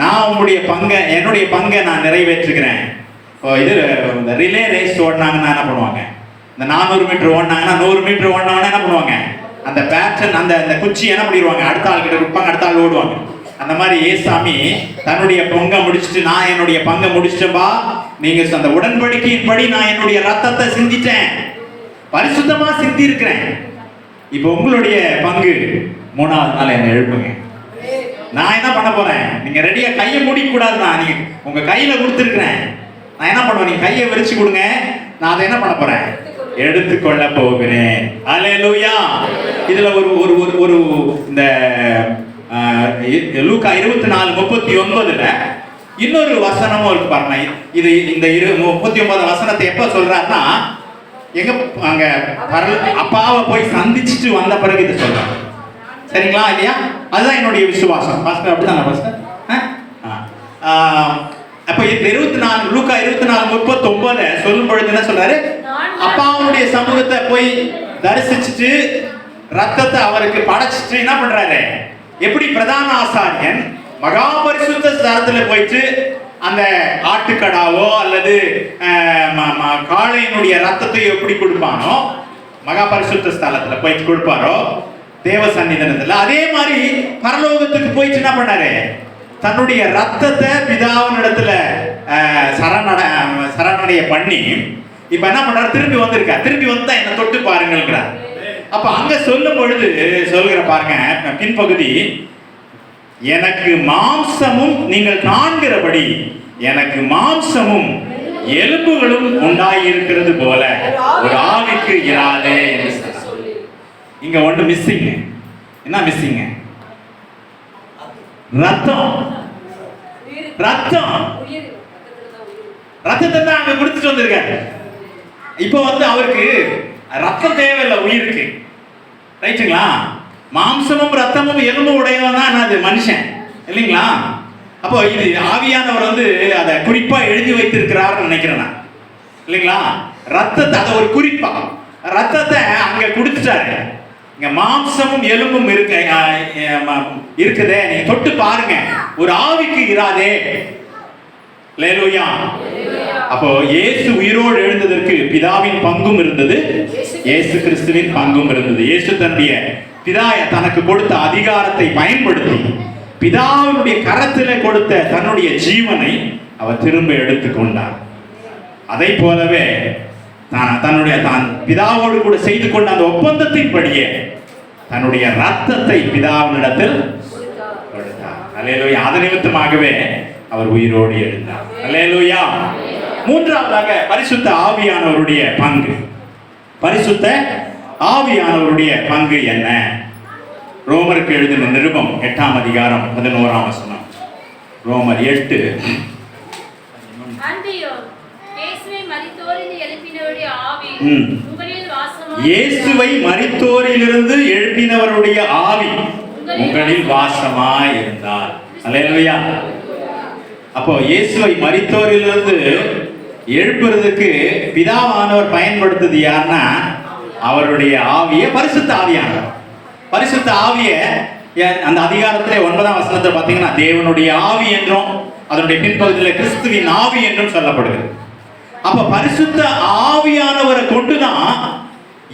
நான் உங்களுடைய பங்கை, என்னுடைய பங்கை நான் நிறைவேற்றுகிறேன். இது இந்த ரிலே ரேஸ் ஓடினாங்கன்னா என்ன பண்ணுவாங்க? இந்த 400 மீட்டர் ஓடினாங்கன்னா 100 மீட்டர் ஓடினாங்கன்னா என்ன பண்ணுவாங்க? அந்த பேட்டன், அந்த குச்சி என்ன பண்ணிடுவாங்க? அடுத்த ஆள் கிட்ட கொடுப்பாங்க, அடுத்த ஆள் ஓடுவாங்க. அந்த மாதிரி ஏசாமி தன்னுடைய பங்கை முடிச்சுட்டு, நான் என்னுடைய பங்கை முடிச்சிட்டேன்பா, நீங்க அந்த உடன்படிக்கையின்படி நான் என்னுடைய ரத்தத்தை சிந்திட்டேன், பரிசுத்தமா சிந்தி இருக்கிறேன். இப்போ உங்களுடைய பங்கு 3வது நாள் என்ன எழுப்புங்க. நான் என்ன பண்ண போறேன்? நீங்க ரெடியா கையை மூடிக்க கூடாதுன்னா, நீங்க உங்க கையில கொடுத்துருக்கிறேன். நான் என்ன பண்ணுவேன்? நீங்க கையை விரிச்சு கொடுங்க, நான் அதை என்ன பண்ண போறேன்? எடுத்துக்கொள்ள போகிறேன். அல்லேலூயா. இதுல ஒரு ஒரு ஒரு இந்த லூக்கா 24:39 இன்னொரு வசனமும் இருக்கு பாருங்க. இது இந்த 39 வசனத்தை எப்ப சொல்றாருன்னா, எங்க அங்க அப்பாவை போய் சந்திச்சுட்டு வந்த பிறகு இதை சொல்றாங்க. சரிங்களா இல்லையா? அதுதான் என்னுடைய விசுவாசம். பாஸ்டர் அப்படிதான் பாஸ்டர். அப்ப 24 லூக்கா 24:39 சொல்லும் பொழுது என்ன சொல்றாரு? அப்பாவுடைய சமூகத்தை போய் தரிசிச்சுட்டு ரத்தத்தை அவருக்கு படைச்சிட்டு என்ன பண்றாரு? எப்படி பிரதான ஆசாரியன் மகா பரிசுத்த ஸ்தலத்துல போயிட்டு அந்த ஆட்டுக்கடாவோ அல்லது காளையினுடைய ரத்தத்தை எப்படி கொடுப்பானோ, மகா பரிசுத்த ஸ்தலத்துல போயிட்டு கொடுப்பாரோ தேவ சன்னிதானத்துல, அதே மாதிரி பரலோகத்துக்கு போயிட்டு என்ன பண்ணாரு? தன்னுடைய ரத்தத்தை பிதாவினிடத்துல சரணடைய பண்ணி இப்ப என்ன பண்றாரு? திரும்பி வந்திருக்கார். திரும்பி வந்தா என்ன தொட்டு பாருங்கிறார். அப்ப அங்க சொல்லும் பொழுது சொல்கிற பாருங்க பின்பகுதி, எனக்கு மாம்சமும் நீங்கள் காண்கிறபடி எனக்கு மாம்சமும் எலும்புகளும் உண்டாயிருக்கிறது போல ஒரு ஆவிக்கு இராதே என்று சொன்னார். இங்க ஒன்று மிஸ்ஸிங். என்ன மிஸ்ஸிங்? ரத்தம். ரத்தம் ரத்தத்தை தான் அங்க கொடுத்துட்டு வந்திருக்காரு. இப்போ வந்து அவருக்கு ரத்தம் தேவையில்லை உயிருக்கு. ரைட்டுங்களா? மாம்சமும் ரத்தமும் எலும்பு உடையவன் தான் என்னது? மனுஷன் இல்லைங்களா? அப்போ இது ஆவியானவர் வந்து அதை குறிப்பா எழுதி வைத்திருக்கிறார் நினைக்கிறேன் நான், இல்லைங்களா? ரத்தத்தை அதை ஒரு குறிப்பா ரத்தத்தை அங்க கொடுத்துட்டாரு. இங்க மாம்சமும் எலும்பும் இருக்குதே, நீங்க தொட்டு பாருங்க, ஒரு ஆவிக்கு இராதே. அல்லேலூயா. அப்போ இயேசு உயிரோடு எழுந்ததற்கு பிதாவின் பங்கும் இருந்தது, இயேசு கிறிஸ்துவின் பங்கும் இருந்தது. இயேசு தன்னுடைய பிதாய தனக்கு கொடுத்த அதிகாரத்தை பயன்படுத்தி பிதாவினுடைய கரத்திலே கொடுத்த தன்னுடைய ஜீவனை அவர் திரும்ப எடுத்துக்கொண்டார். அதை போலவே தான் பிதாவோடு கூட செய்து கொண்ட அந்த ஒப்பந்தத்தின்படியே தன்னுடைய ரத்தத்தை பிதாவினிடத்தில் கொடுத்தார். அல்லேலூயா. அது நிமித்தமாகவே அவர் உயிரோடு எழுந்தார். அல்லேலூயா. மூன்றாவதாக பரிசுத்த ஆவியானவருடைய பங்கு. பரிசுத்த ஆவியானவருடைய பங்கு என்ன? ரோமருக்கு எழுதின நிருபம் 8ஆம் அதிகாரம் 11ஆம் வசனம். ரோமர் 8. அன்றியும் இயேசுவை மரித்தோரிலிருந்து எழுப்பினவருடைய ஆவி உங்களில் வாசமாய் இயேசுவை மரித்தோரிலிருந்து எழுப்பினவருடைய ஆவி உங்களில் வாசமாய் இருந்தார். அல்லேலூயா. அப்போ இயேசுவை மரித்தோரிலிருந்து எழுப்புறதுக்கு பிதாவானவர் பயன்படுத்துது யாருன்னா அவருடைய ஆவியை, பரிசுத்த ஆவியானவர். பரிசுத்த ஆவியை அந்த அதிகாரத்திலே 9ஆம் வசனத்தை பார்த்தீங்கன்னா தேவனுடைய ஆவி என்றும் அதனுடைய பின்பகுதியில் கிறிஸ்துவின் ஆவி என்றும் சொல்லப்படுகிறது. அப்ப பரிசுத்த ஆவியானவரை கொண்டுதான்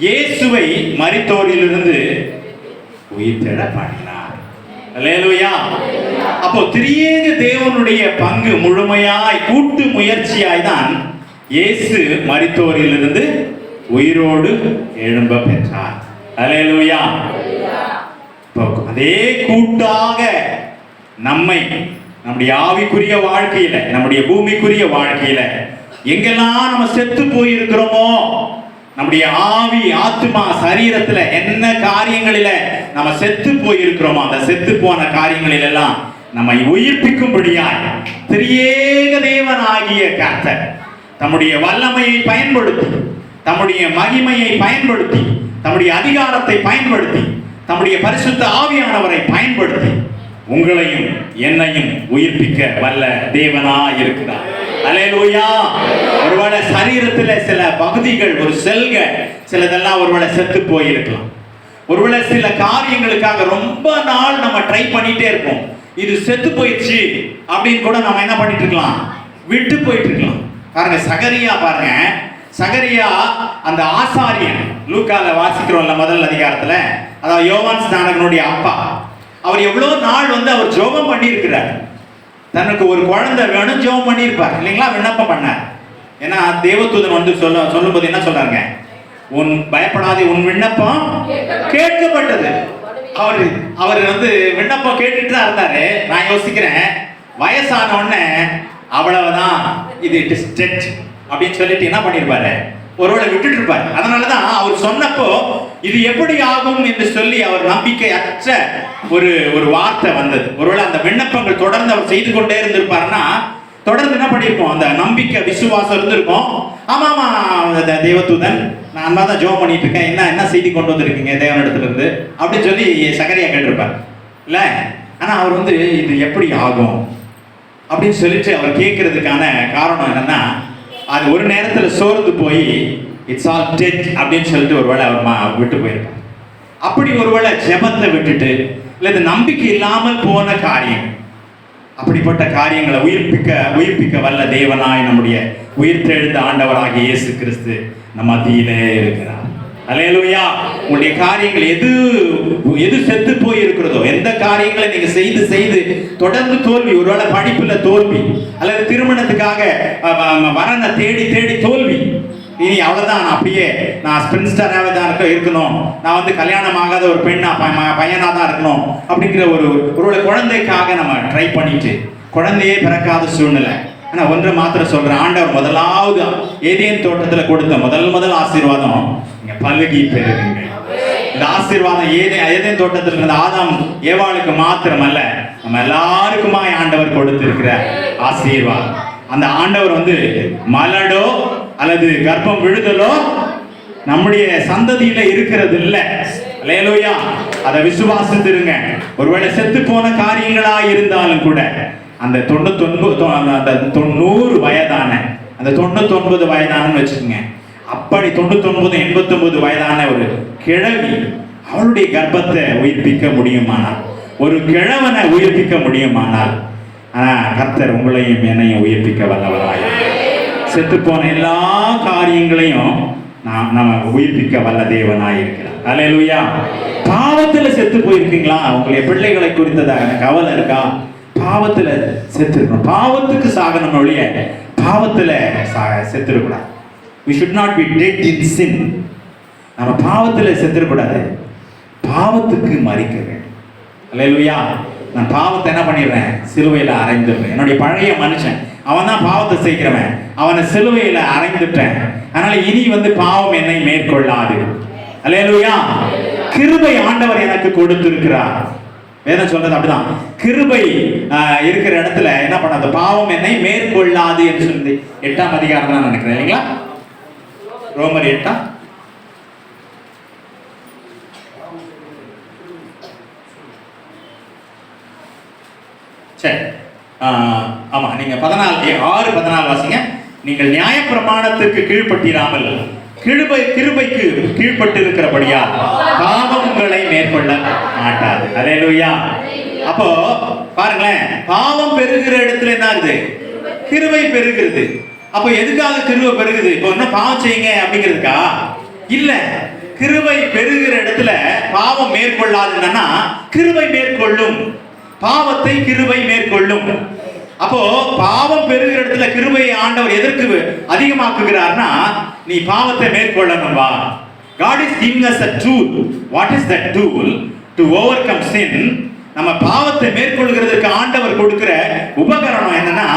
இயேசுவை மரித்தோரிலிருந்து உயிர்த்தெழ பண்ணினார். அல்லேலூயா. அப்போ திரியேக தேவனுடைய பங்கு முழுமையாய் கூட்டு முயற்சியாய் தான் இயேசு மரித்தோரிலிருந்து உயிரோடு எழும்ப பெற்றார். அல்லேலூயா. அதே கூட்டாக நம்மை நம்முடைய ஆவிக்குரிய வாழ்க்கையில, நம்முடைய பூமிக்குரிய வாழ்க்கையில எங்கெல்லாம் நம்ம செத்து போயிருக்கிறோமோ, நம்முடைய ஆவி ஆத்மா சரீரத்துல என்ன காரியங்களில நம்ம செத்து போயிருக்கிறோமோ அந்த செத்து போன காரியங்களில் எல்லாம் நம்மை உயிர்ப்பிக்கும்படியாய் திரியேக தேவனாகிய கர்த்தர் தம்முடைய வல்லமையை பயன்படுத்தி, தம்முடைய மகிமையை பயன்படுத்தி, தம்முடைய அதிகாரத்தை பயன்படுத்தி, தம்முடைய பரிசுத்த ஆவியானவரை பயன்படுத்தி உங்களையும் என்னையும் உயிர்ப்பிக்க வல்ல தேவனாய் இருக்கிறார். அல்லேலூயா. ஒருவேளை சரீரத்துல சில பகுதிகள், ஒரு செல்கள் சிலதெல்லாம் ஒருவேளை செத்து போயிருக்கலாம். ஒருவேளை சில காரியங்களுக்காக ரொம்ப நாள் நம்ம ட்ரை பண்ணிட்டே இருப்போம். இது செத்து போயிடுச்சு அப்படின்னு கூட நம்ம என்ன பண்ணிட்டு இருக்கலாம், விட்டு போயிட்டு இருக்கலாம். பாருங்க சகரியா, பாருங்க சகரியா அந்த ஆசாரியன், லூக்கால வாசிக்கிறோம்ல முதல் அதிகாரத்துல, அதாவது யோவான் ஸ்நானகனுடைய அப்பா, அவர் எவ்வளவு நாள் அவர் ஜெபம் பண்ணி இருக்கிறார். தனக்கு ஒரு குழந்தை வேணும் ஜெபம் பண்ணியிருப்பார் இல்லைங்களா, விண்ணப்பம் பண்ணார். ஏன்னா தேவதூதன் சொல்லும்போது என்ன சொல்றாங்க, உன் பயப்படாதே, உன் விண்ணப்பம் கேட்கப்பட்டது. அவர் விண்ணப்பம் கேட்டுட்டு தான் இருந்தாரு. நான் யோசிக்கிறேன், வயசான உடனே அவ்வளவுதான், இது இட் இஸ் டெட் அப்படின்னு சொல்லிட்டு என்ன பண்ணிருப்பாரு, ஒருவேளை விட்டுட்டு இருப்பாரு. அதனாலதான் அவர் சொன்னப்போ இது எப்படி ஆகும் என்று சொல்லி அவர் நம்பிக்கை அற்ற ஒரு வார்த்தை வந்தது. ஒருவேளை அந்த விண்ணப்பங்கள் தொடர்ந்து அவர் செய்து கொண்டே இருந்திருப்பாருன்னா தொடர்ந்து என்ன பண்ணிருப்போம், அந்த நம்பிக்கை விசுவாசம் இருந்திருக்கும். ஆமாமா தேவதூதன், நான் தான் ஜெபம் பண்ணிட்டு இருக்கேன், என்ன செய்தி கொண்டு வந்திருக்கீங்க தேவனிடத்துல இருந்து அப்படின்னு சொல்லி சகரியா கேட்டிருப்பார் இல்ல. ஆனா அவர் இது எப்படி ஆகும் அப்படின்னு சொல்லிட்டு அவர் கேட்கறதுக்கான காரணம் என்னன்னா, அது ஒரு நேரத்துல சோர்ந்து போய் இட்ஸ் ஆல் டெட் அப்படின்னு சொல்லிட்டு ஒருவேளை அவர் விட்டு போயிருப்பார். அப்படி ஒருவேளை ஜெபத்தை விட்டுட்டு இல்ல நம்பிக்கை இல்லாமல் போன காரியம், அப்படிப்பட்ட காரியங்களை உயிர்ப்பிக்க வல்ல தேவனாய் நம்முடைய உயிர்த்தெழுந்த ஆண்டவராகிய இயேசு கிறிஸ்து நம்ம மத்தியிலே இருக்கிறார். அல்லேலூயா. உங்களுடைய காரியங்கள் எது செத்து போய் இருக்கிறதோ, எந்த காரியங்களை நீங்க செய்து தொடர்ந்து தோல்வி, ஒருவேளை படிப்புல தோல்வி, அல்லது திருமணத்துக்காக வரனை தேடி தோல்வி, இனி அவ்வளவுதான், நான் அப்படியே நான் ஸ்பிரின்ஸ்டராகவே தான் இருக்கணும், நான் கல்யாணம் ஆகாத ஒரு பையனா தான் இருக்கணும் அப்படிங்கிற ஒரு குழந்தைக்காக நம்ம ட்ரை பண்ணிட்டு குழந்தையே பிறக்காத சூழ்நிலை. ஆனா ஒன்று மாத்திரம் சொல்றேன், ஆண்டவர் முதலாவது ஏதேன் தோட்டத்துல கொடுத்த முதல் ஆசீர்வாதம், நீங்க பலுகி பெறுவீங்க. இந்த ஆசீர்வாதம் ஏதேன் தோட்டத்தில் இருந்த ஆதாம் ஏவாளுக்கு மாத்திரம் அல்ல, நம்ம எல்லாருக்குமாய் ஆண்டவர் கொடுத்திருக்கிற ஆசீர்வாதம். அந்த ஆண்டவர் மலடோ அல்லது கர்ப்பம் விழுதலோ நம்முடைய சந்ததியில இருக்கிறது இல்ல. அல்லேலூயா. அதை விசுவாசித்திருங்க. ஒருவேளை செத்து போன காரியங்களா இருந்தாலும் கூட அந்த 90 வயதான அந்த 99 வயதானன்னு வச்சுக்கோங்க, அப்படி 99 89 வயதான ஒரு கிழவி அவளுடைய கர்ப்பத்தை உயிர்ப்பிக்க முடியுமானால், ஒரு கிழவனை உயிர்ப்பிக்க முடியுமானால், ஆனா கர்த்தர் உங்களையும் என்னையும் உயிர்ப்பிக்க வல்லவராய், செத்து போன எல்லா காரியங்களையும் நம்ம உயிர்ப்பிக்க வல்ல தேவனாய் இருக்கிறார். அல்லேலூயா. பாவத்துல செத்து போயிருக்கீங்களா? உங்களுடைய பிள்ளைகளை குறித்ததாக கவலை இருக்கா? பாவத்துல செத்து இருக்கணும். பாவத்துக்கு சாகணும் ஒழிய பாவத்துல செத்துடக்கூடாது. We should not be dead in sin. நம்ம பாவத்துல செத்துடக்கூடாது, பாவத்துக்கு மரிக்க வேண்டும். அல்லேலூயா. நான் பாவத்தை என்ன பண்ணிடுறேன், சிலுவையில அறைந்துடுறேன். என்னுடைய பழைய மனுஷன் அவன் தான் பாவத்தை செய்கிறவன், அவனை சிலுவையில அறைந்துட்டேன். அதனால இனி பாவம் என்னை மேற்கொள்ளாது. அல்லேலூயா. கிருபை ஆண்டவர் எனக்கு கொடுத்திருக்கிறார். வேதம் சொல்றது அப்படிதான். கிருபை இருக்கிற இடத்துல என்ன பண்ணாது, பாவம் என்னை மேற்கொள்ளாது என்று சொல்லி 8ஆம் அதிகாரம் தான் நினைக்கிறேன் இல்லைங்களா? ரோமர் 8. சரி, ஆமா, நீங்க 6:14 வாசிங்க. நீங்கள் நியாயப்பிரமாணத்திற்கு கீழ்ப்பட்டிராமல் கிருபைக்கு கீழ்பட்டு இருக்கிறபடியா பாவம் உங்களை மேற்கொள்ள மாட்டாது. அல்லேலூயா. அப்போ பாருங்களேன், பாவம் பெருகிற இடத்துல என்ன ஆகுது, கிருபை பெருகிறது. அப்போ எதுக்காக கிருபை பெருகுது? இப்போ என்ன பாவம் செய்யுங்க அப்படிங்கிறதுக்கா? இல்ல, கிருபை பெருகிற இடத்துல பாவம் மேற்கொள்ளாதுன்னா கிருபை மேற்கொள்ளும், பாவத்தை கிருபை மேற்கொள்ளும். அப்போ பாவம் பெருகிற இடத்துல கிருபையை ஆண்டவர் எதற்கு அதிகமாக்குகிறார்னா, நீ பாவத்தை மேற்கொள்ளணும் வா. God is giving us a tool. What is that tool? To overcome sin. நம்ம பாவத்தை மேற்கொள்கிறதுக்கு ஆண்டவர் கொடுக்கிற உபகரணம் என்னன்னா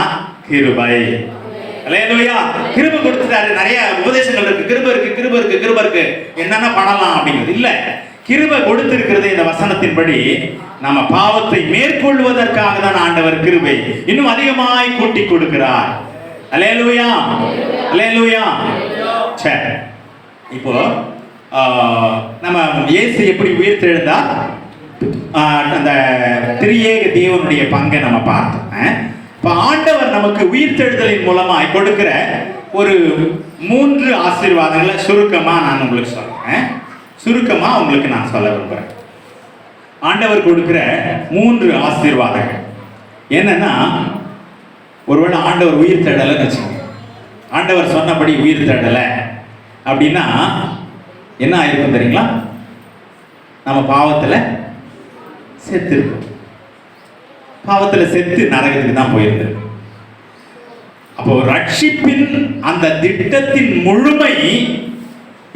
கிருபை. அல்லேலூயா. கிருபை கொடுத்துட்டாரு. நிறைய உபதேசங்கள் இருக்கு, கிருபை இருக்கு என்னென்ன பண்ணலாம் அப்படிங்கிறது இல்ல. கிருபை கொடுத்திருக்கிறது இந்த வசனத்தின்படி நம்ம பாவத்தை மேற்கொள்வதற்காக தான் ஆண்டவர் கிருபை இன்னும் அதிகமாய் கூட்டி கொடுக்கிறார். அல்லேலூயா, அல்லேலூயா. சரி, இப்போ நம்ம இயேசு எப்படி உயிர்த்தெழுந்தார், அந்த திரியேக தேவனுடைய பங்கை நம்ம பார்த்தோம். இப்போ ஆண்டவர் நமக்கு உயிர்த்தெழுதலின் மூலமாய் கொடுக்கிற ஒரு 3 ஆசீர்வாதங்களை சுருக்கமா நான் உங்களுக்கு சொல்றேன். சுருக்கமா உங்களுக்கு நான் சொல்ல விரும்புறேன். ஆண்டவர் கொடுக்கிற 3 ஆசீர்வாதங்கள் என்னன்னா, ஒருவேளை ஆண்டவர் உயிர் தேடலைன்னு வச்சுக்கோங்க. ஆண்டவர் சொன்னபடி உயிர் தேடலை அப்படின்னா என்ன ஆயிருக்கும் தெரியுங்களா? நம்ம பாவத்துல செத்து இருக்கும். பாவத்துல செத்து நரகத்துக்கு தான் போயிருந்தது. அப்போ ரட்சிப்பின் அந்த திட்டத்தின் முழுமை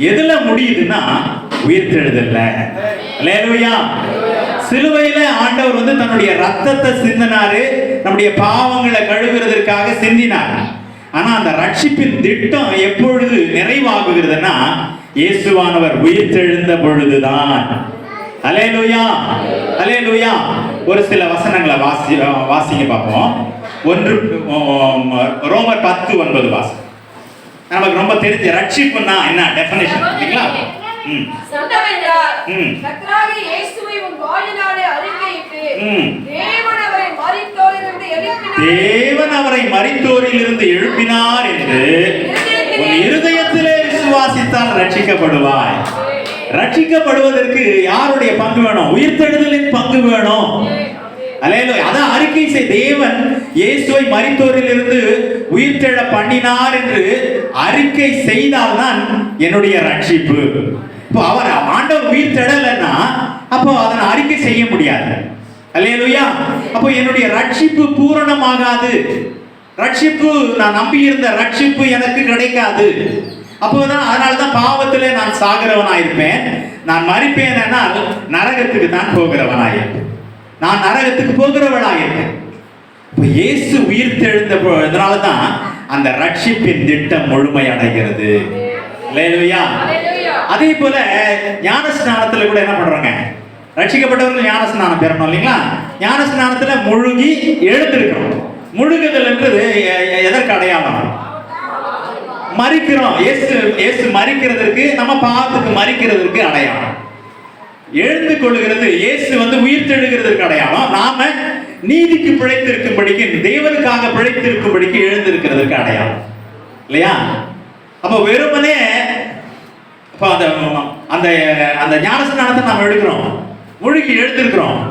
எதுல முடியுதுன்னா உயிர்த்தெழுதல்ல. அல்லேலூயா. சிலுவையில ஆண்டவர் தன்னுடைய ரத்தத்தை சிந்தினாரு, நம்முடைய பாவங்களை கழுவுறதற்காக சிந்தினார். ஆனா அந்த ரட்சிப்பின் திட்டம் எப்பொழுது நிறைவாகுகிறதுனா இயேசுவானவர் உயிர்த்தெழுந்த பொழுதுதான். அல்லேலூயா, அல்லேலூயா. ஒரு சில வசனங்களை வாசிங்க பார்ப்போம். ரோமர் 10:9 வாசி. நமக்கு ரொம்ப தெரிஞ்ச ரட்சிப்புன்னா என்ன டெஃபினிஷன் இல்லைங்களா? தேவன் அவரை மரித்தோரிலிருந்து எழுப்பினார் என்று உன் இருதயத்திலே விசுவாசித்தால் ரட்சிக்கப்படுவாய். ரட்சிக்கப்படுவதற்கு யாருடைய பங்கு வேணும்? உயிர்த்தெழுதலின் பங்கு வேணும். அல்லேலூயா. அதான் அறிக்கை செய். தேவன் இயேசுவை மரித்தோரிலிருந்து உயிர்த்தெழ பண்ணினார் என்று அறிக்கை செய்தால்தான் என்னுடைய ரட்சிப்பு. இப்போ அவர் ஆண்டவர் உயிர்த்தெழலைன்னா அப்போ அதனை அறிக்கை செய்ய முடியாது. அல்லேலூயா. அப்போ என்னுடைய ரட்சிப்பு பூரணமாகாது. ரட்சிப்பு, நான் நம்பி இருந்த ரட்சிப்பு எனக்கு கிடைக்காது. அப்போதான் அதனாலதான் பாவத்திலே நான் சாகிறவனாயிருப்பேன். நான் மரிப்பேன் என்னால் நரகத்துக்கு தான் போகிறவனாயிருப்பேன். நான் நரகத்துக்கு போகிறவனாயிருப்பேன். இப்போ இயேசு உயிர்த்தெழுந்தனால தான் அந்த ரட்சிப்பின் திட்டம் முழுமை அடைகிறது. அல்லேலூயா. அதே போல ஞானஸ்நானத்துல கூட என்ன பண்றாங்க? ரட்சிக்கப்பட்டவர்கள் ஞானஸ்நானம் பெறணும் இல்லைங்களா? ஞானஸ்நானத்துல முழுகி எழுந்திருக்கிறோம். முழுகுதல் என்றது எதற்கு அடையாளம்? மரிக்கிறோம். இயேசு மரிக்கிறதற்கு, நம்ம பாவத்துக்கு மரிக்கிறதற்கு அடையாளம். எழுந்து கொள்ளுகிறது இயேசு உயிர்த்தெழுகிறதற்கு அடையாளம். நாம நீதிக்கு பிழைத்திருக்கும்படிக்கு, தேவனுக்காக பிழைத்திருக்கும்படிக்கு எழுந்திருக்கிறதுக்கு அடையாளம் இல்லையா? அப்ப வெறுமனே அந்த ஞானஸ்நானத்தை நாம் எடுக்கிறோம், முழுகி எழுந்திருக்கிறோம்.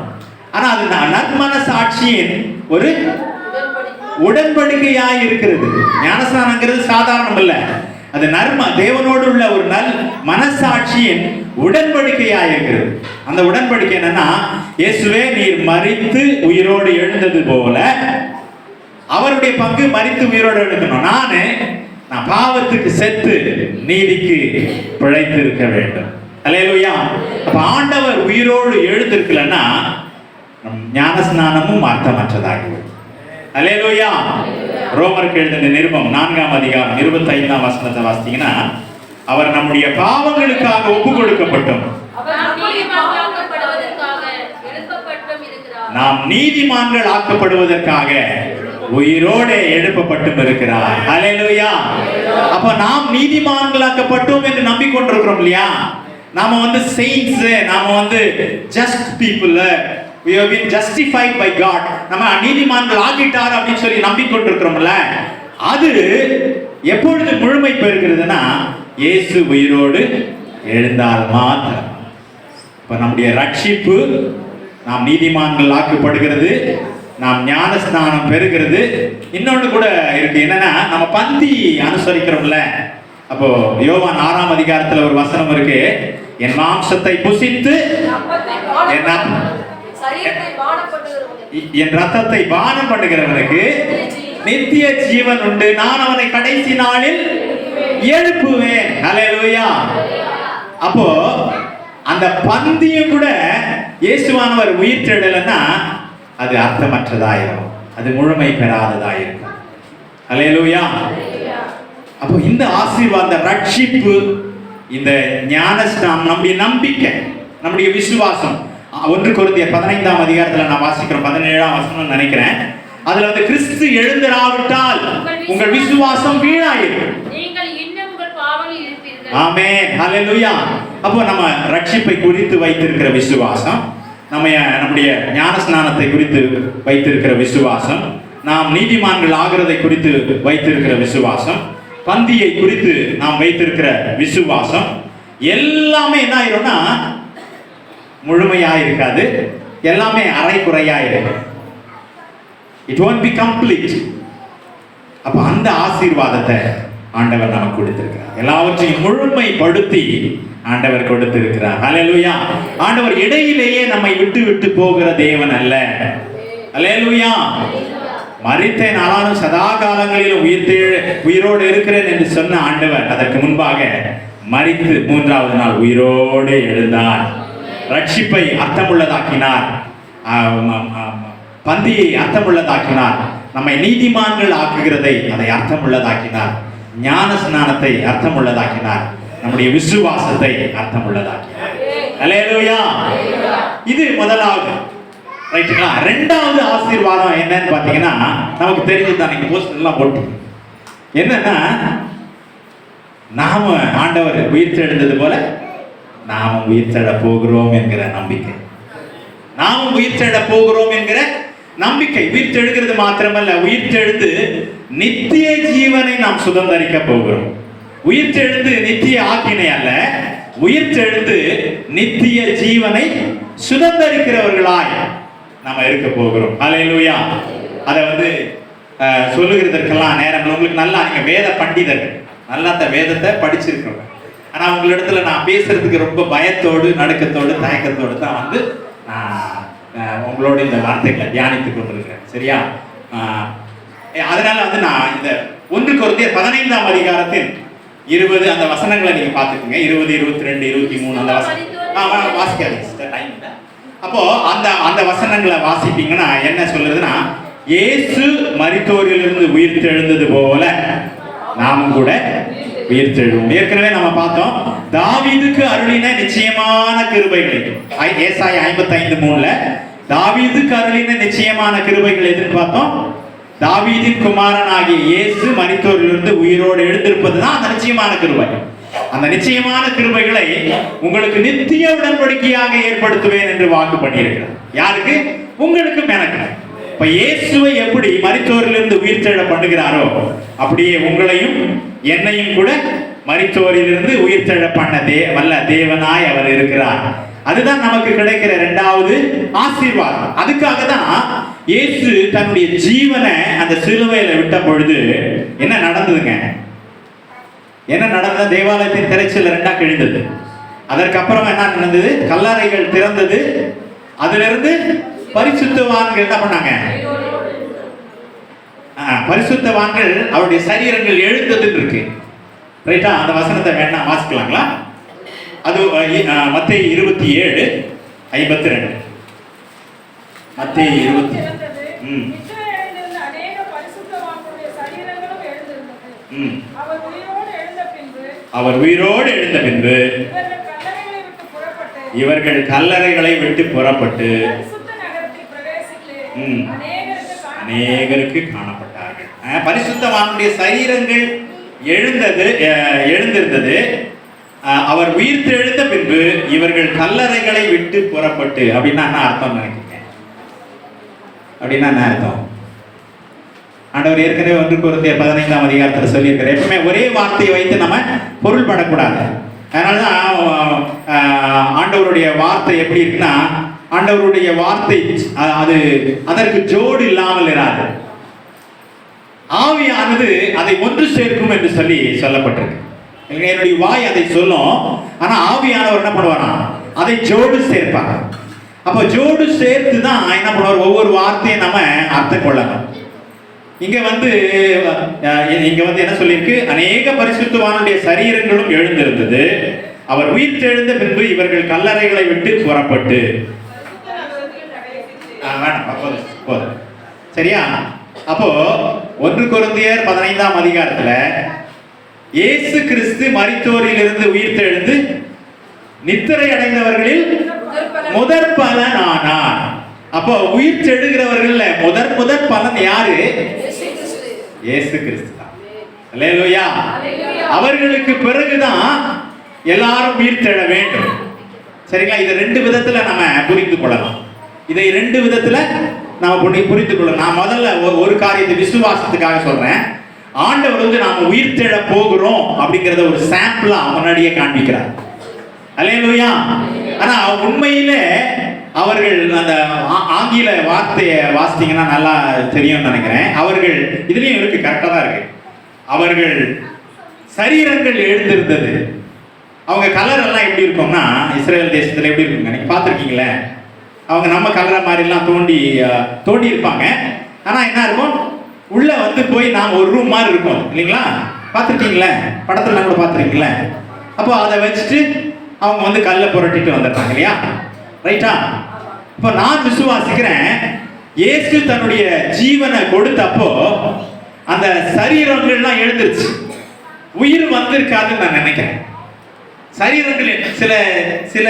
ஆனா அது நற்மன சாட்சியின் ஒரு உடன்படிக்கையாய் இருக்கிறது. ஞானஸ்நானங்கிறது சாதாரணம் இல்ல, அது தேவனோடு உள்ள ஒரு நல் மனசாட்சியின் உடன்படிக்கையாய் இருக்கிறது. அந்த உடன்படிக்கை என்னன்னா, இயேசுவே நீர் மரித்து உயிரோடு எழுந்தது போல அவருடைய பங்கு மரித்து உயிரோடு எழுக்கணும். நான் பாவத்துக்கு செத்து நீதிக்கு பிழைத்து இருக்க வேண்டும். அல்லேலூயா. அப்ப ஆண்டவர் உயிரோடு எழுந்திருக்கலன்னா ஞானஸ்நானமும் அர்த்தமற்றதாகிவிடும். அல்லேலூயா. ரோமருக்கு எழுதின நிருபம் 4ஆம் அதிகாரம் 25ஆம் வசனத்தை வாசித்தீங்கன்னா, அவர் நம்முடைய பாவங்களுக்காக ஒப்பு கொடுக்கப்பட்டோம், நாம் நீதிமான்கள் ஆக்கப்படுவதற்காக உயிரோடு எழுப்பப்பட்டும் இருக்கிறார். அல்லேலூயா. அப்ப நாம் நீதிமான்களாக்கப்பட்டோம் என்று நம்பிக்கொண்டிருக்கிறோம் இல்லையா? நாம செயின்ட்ஸ், நாம just people, we have been justified by God, நம்ம நீதிமான்கள் ஆக்கிட்டார் அப்படின்னு சொல்லி நம்பிக்கொண்டிருக்கிறோம்ல, அது எப்பொழுது முழுமை பெறுகிறதுனா இயேசு உயிரோடு எழுந்தால் மாத்திரம். இப்ப நம்முடைய ரட்சிப்பு, நாம் நீதிமான்கள் ஆக்கப்படுகிறது, நாம் ஞானஸ்நானம் பெறுகிறது. இன்னொன்று கூட இருக்கு, என்னன்னா நம்ம பந்தி அனுசரிக்கிறோம்ல. அப்போ யோவான் 6ஆம் அதிகாரத்துல ஒரு வசனம் இருக்கு, என் மாம்சத்தை புசித்து என் ரத்தத்தை பானம் பண்ணுகிறவனுக்கு நித்திய ஜீவன் உண்டு, நான் அவனை கடைசி நாளில் எழுப்புவேன். அல்லேலூயா. அப்போ அந்த பந்தியும் கூட இயேசுவானவர் உயிர்த்தெழலைன்னா அது அர்த்தமற்றதாயிரும், அது முழுமை பெறாததாயிருக்கும். அல்லேலூயா. அப்போ இந்த ஆசீர்வாத ரட்சிப்பு, இந்த ஞானஸ்நானம், நம்முடைய நம்பிக்கை, நம்முடைய விசுவாசம். 1 கொரிந்தியர் 15ஆம் அதிகாரத்துல நான் வாசிக்கிறோம், 17ஆம் வசனம் நினைக்கிறேன். அதுல கிறிஸ்து எழுந்திராவிட்டால் உங்கள் விசுவாசம் வீணாயிரும், நீங்கள் இன்னும் உங்கள் பாவங்களில் இருப்பீர்கள். ஆமென். ஹல்லேலூயா. அப்போ நம்ம ரட்சிப்பை குறித்து வைத்திருக்கிற விசுவாசம், நம்முடைய ஞானஸ்நானத்தை குறித்து வைத்திருக்கிற விசுவாசம், நாம் நீதிமான்கள் ஆகிறதை குறித்து வைத்திருக்கிற விசுவாசம், பந்தியை குறித்து நாம் வைத்திருக்கிற விசுவாசம், எல்லாமே என்ன ஆயிரும்னா முழுமையா இருக்காது, எல்லாமே அரைக்குறையா இருக்கும். It won't be complete. அப்ப அந்த ஆசீர்வாதத்தை ஆண்டவர் நமக்கு கொடுத்திருக்கிறார். எல்லாவற்றையும் முழுமைப்படுத்தி ஆண்டவர் கொடுத்திருக்கிறார். ஹல்லேலூயா. ஆண்டவர் இடையிலேயே நம்மை விட்டு விட்டு போகிற தேவன் அல்ல. ஹல்லேலூயா. மரித்தேன் ஆனாலும் சதா காலங்களிலும் உயிரோடு இருக்கிறேன் என்று சொன்ன ஆண்டவர் அதற்கு முன்பாக மரித்து 3ஆவது நாள் உயிரோடு எழுந்தார். ரட்சிப்பை அர்த்தமுள்ளதாக்கினார், பந்தியை அர்த்தமுள்ளதாக்கினார், நம்மை நீதிமான்கள் ஆக்குகிறதை அதை அர்த்தமுள்ளதாக்கினார், ஞான ஸ்நானத்தை அர்த்தமுள்ளதாக்கினார், நம்முடைய விசுவாசத்தை அர்த்தமுள்ளதாக்கினார். அல்லேலூயா. இது முதலாவது. ரைட்டுங்களா? 2வது ஆசீர்வாதம் என்னன்னு பாத்தீங்கன்னா, நமக்கு தெரிஞ்சுதான், நீங்க போஸ்டர் எல்லாம் போட்டு, என்னன்னா நாம ஆண்டவர் உயிர்த்தெழுந்தது போல நாமும் உயிர்த்தெழ போகிறோம் என்கிற நம்பிக்கை. நாமும் உயிர்த்தெழ போகிறோம் என்கிற நம்பிக்கை. உயிர்த்தெழுகிறது மாத்திரமல்ல, உயிர்த்தெழுந்து நித்திய ஜீவனை நாம் சுதந்தரிக்க போகிறோம். உயிர்த்தெழுந்து நித்திய ஆக்கினை அல்ல, உயிர்த்தெழுந்து நித்திய ஜீவனை சுதந்தரிக்கிறவர்களாய் நாம இருக்க போகிறோம். அல்லேலூயா. அதை சொல்லுகிறதற்கெல்லாம் நேரம் உங்களுக்கு நல்லா, நீங்க வேத பண்டிதர்கள், நல்லா அந்த வேதத்தை படிச்சிருக்கிறோம். ஆனா உங்களிடத்துல நான் பேசுறதுக்கு ரொம்ப பயத்தோடு, நடுக்கத்தோடு, தயக்கத்தோடு தான் நான் உங்களோட இந்த வார்த்தைகளை தியானித்துக் கொண்டிருக்கிறேன். சரியா? அதனால நான் இந்த 1 கொரிந்தியர் 15ஆம் அதிகாரத்தின் 20 அந்த வசனங்களை நீங்க பாத்துக்கோங்க. 20, 22, 23 அந்த வசனம் வாசிக்காதீங்க, டைம் இல்லை. அப்போ அந்த வசனங்களை வாசிப்பீங்கன்னா என்ன சொல்றதுன்னா, இயேசு மரித்தோரிலிருந்து உயிர்த்தெழுந்தது போல நாமும் கூட உயிர்த்தெழுவோம். ஏற்கனவே நம்ம பார்த்தோம், தாவீதுக்கு அருளின நிச்சயமான கிருபைகளை, ஏசாயா 55:3 தாவீதுக்கு அருளின நிச்சயமான கிருபைகள் எதுன்னு பார்த்தோம். தாவீதின் குமாரனாகிய இயேசு மரித்தோரிலிருந்து உயிரோடு எழுந்திருப்பதுதான் அந்த நிச்சயமான கிருபை. அந்த நிச்சயமான கிருபைகளை உங்களுக்கு நித்திய உடன்படிக்கையாக ஏற்படுத்துவேன் என்று வாக்கு பண்ணியிருக்கிறார். யாருக்கு? உங்களுக்கும் எனக்கு. இப்ப இயேசுவை எப்படி மரித்தோரிலிருந்து உயிர்த்தெழ பண்ணுகிறாரோ, அப்படியே உங்களையும் என்னையும் கூட மரித்தோரிலிருந்து உயிர்த்தெழ பண்ண வல்ல தேவனாய் அவர் இருக்கிறார். அதுதான் நமக்கு கிடைக்கிற 2வது ஆசீர்வாதம். அதுக்காக தான் இயேசு தன்னுடைய ஜீவனை அந்த சிலுவையில விட்ட பொழுது என்ன நடந்ததுங்க? என்ன நடந்தது? தேவாலயத்தின் திரைச்சல் 2ஆ கிழிந்தது. அதற்கப்புறம் என்ன நடந்தது? கல்லறைகள் திறந்தது. அதிலிருந்து பரிசுத்தவான்கள் என்ன பண்ணாங்க? பரிசுத்தவான்கள் அவருடைய சரீரங்கள் எழுந்ததுன்னு இருக்கு. ரைட்டா? அந்த வசனத்தை வேணா வாசிக்கலாங்களா? அது மத்தேயு 27:52. மத்தேயு 20. இறந்தது. ம். நித்திரை அடைந்திருந்த அநேக பரிசுத்தவான்களுடைய சரீரங்களும் எழுந்திருந்தது. ம். அவர் உயிரோடு எழுந்த பின்பு அவர் உயிரோடு எழுந்த பின்பு இவர்கள் கல்லறைகளை விட்டு புறப்பட்டு இவர்கள் கல்லறைகளை விட்டு புறப்பட்டு பரிசுத்த நகரத்தில் பிரவேசித்து ம். அநேகருக்கு காணப்பட்டார்கள். பரிசுத்தவானுடைய சரீரங்கள் எழுந்திருந்தது. அவர் உயிர் தெழுந்த பின்பு இவர்கள் கல்லறைகளை விட்டு புறப்பட்டு அப்படின்னா என்ன அர்த்தம் நினைக்கிறீங்க? அப்படின்னா என்ன அர்த்தம்? ஆண்டவர் ஏற்கனவே 1 கொரிந்தியர் 15ஆம் அதிகாரத்தில் சொல்லியிருக்கிறார். எப்பவுமே ஒரே வார்த்தையை வைத்து நம்ம பொருள் படக்கூடாது. அதனாலதான் ஆண்டவருடைய வார்த்தை எப்படி இருக்குன்னா, ஆண்டவருடைய வார்த்தை அது அதற்கு ஜோடு இல்லாமல் இராது. ஆவியானது அதை ஒன்று சேர்க்கும் என்று சொல்லி சொல்லப்பட்டிருக்கு. என்னுடைய வாய் அதை சொல்லும், ஆனா ஆவியானவர் என்ன பண்ணுவாராம்? அதை ஜோடு சேர்ப்பாங்க. அப்போ ஜோடு சேர்த்து தான் என்ன பண்ணுவார்? ஒவ்வொரு வார்த்தையும் நம்ம அர்த்தம் கொள்ளணும். இங்க வந்து என்ன சொல்லியிருக்கு? அநேக பரிசுத்தவானுடைய சரீரங்களும் எழுந்திருந்தது. அவர் உயிர் தெழுந்த பின்பு இவர்கள் கல்லறைகளை விட்டு புறப்பட்டு போதும். சரியா? அப்போ 1 கொரிந்தியர் 15ஆம் அதிகாரத்துல இயேசு கிறிஸ்து மரித்தோரில் இருந்து உயிர் தெழுந்து நித்திரை அடைந்தவர்களில் முதற் பலன் ஆனார். அப்போ உயிர் தெழுகிறவர்கள் முதற் பலன் யாரு? இயேசு கிறிஸ்து தான். அல்லேலூயா. அவர்களுக்கு பிறகுதான் எல்லாரும் உயிர் தெழ வேண்டும். சரிங்களா? இதை 2 விதத்துல நம்ம புரிந்து கொள்ளலாம். இதை 2 விதத்துல நாம புரிந்து கொள்ளலாம். நான் முதல்ல ஒரு காரியத்தை விசுவாசத்துக்காக சொல்றேன். ஆண்டவர் வந்து நாம உயிர் தெழ போகிறோம் அப்படிங்கறத ஒரு சாம்பிளா முன்னாடியே காண்பிக்கிறார். அல்லேலூயா. ஆனா உண்மையிலே அவர்கள் அந்த ஆங்கில வார்த்தையை வாசித்தீங்கன்னா நல்லா தெரியும்னு நினைக்கிறேன். அவர்கள் இதுலயும் இருக்கு, கரெக்டா தான் இருக்கு. அவர்கள் சரீரங்கள் எழுந்திருந்தது. அவங்க கலர் எல்லாம் எப்படி இருக்கும்னா, இஸ்ரேல் தேசத்துல எப்படி இருக்குங்க நீங்க பார்த்துருக்கீங்களே? அவங்க நம்ம கலரை மாதிரிலாம் தோண்டி இருப்பாங்க. ஆனா என்ன இருக்கும், உள்ள வந்து போய் நாம ஒரு ரூம் மாதிரி இருக்கும் இல்லைங்களா? பார்த்துருக்கீங்களே? படத்துல கூட பார்த்துருக்கீங்களே? அப்போ அதை வச்சுட்டு அவங்க வந்து கல்லை புரட்டிட்டு வந்துடுறாங்க இல்லையா? ரைட்டா? இப்போ நான் விசுவாசிக்கிறேன், இயேசு தன்னுடைய ஜீவனை கொடுத்தப்போ அந்த சரீரங்கள்லாம் எழுந்துருச்சு. உயிர் வந்திருக்காதுன்னு நான் நினைக்கிறேன். சரீரங்கள் சில சில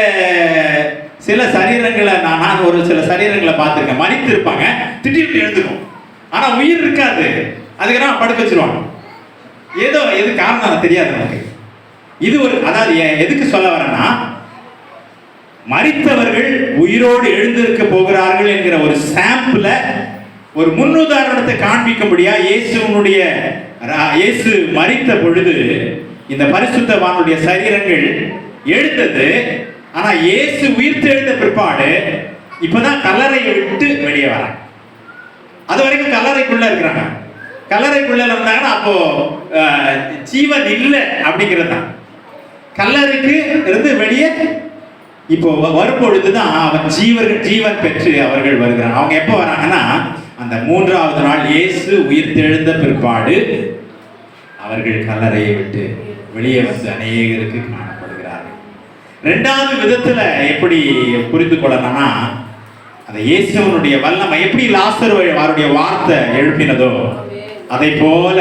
சில சரீரங்களை நான் ஒரு சில சரீரங்களை பார்த்துருக்கேன். மறித்து இருப்பாங்க, திடீர்னு எழுந்துக்கும். ஆனா உயிர் இருக்காது. அதுக்கு படுக்க வச்சிருவாங்க. ஏதோ எது காரணம் தெரியாது நமக்கு. இது ஒரு அதாவது எதுக்கு சொல்ல வரேன்னா, மரித்தவர்கள் உயிரோடு எழுந்திருக்க போகிறார்கள் என்கிற ஒரு சாம்பிள, ஒரு முன்னுதாரணத்தை காண்பிக்கும்படியா இயேசு மரித்த பொழுது இந்த பரிசுத்தவானுடைய சரீரங்கள் எழுந்தது. ஆனா இயேசு உயிர் தெழுந்த பிற்பாடு இப்பதான் கல்லறையை விட்டு வெளியே வராங்க. அது வரைக்கும் கல்லறைக்குள்ள இருக்கிறாங்க. கல்லறைக்குள்ள இருந்தாங்கன்னா அப்போ ஜீவன் இல்லை அப்படிங்கிறது தான். கல்லறைக்கு இருந்து வெளியே இப்போ வரும்பொழுதுதான் அவன் ஜீவன் பெற்று அவர்கள் வருகிறாங்க. அவங்க எப்போ வராங்கன்னா, அந்த 3ஆவது நாள் இயேசு உயிர் தெழுந்த பிற்பாடு அவர்கள் கல்லறையை விட்டு வெளியே வந்து அநேகருக்கு காணப்படுகிறார்கள். 2வது விதத்துல எப்படி புரிந்து கொள்ளணும்னா, அந்த இயேசுவனுடைய வல்லமை எப்படி லாசரு அவருடைய வார்த்தை எழுப்பினதோ அதை போல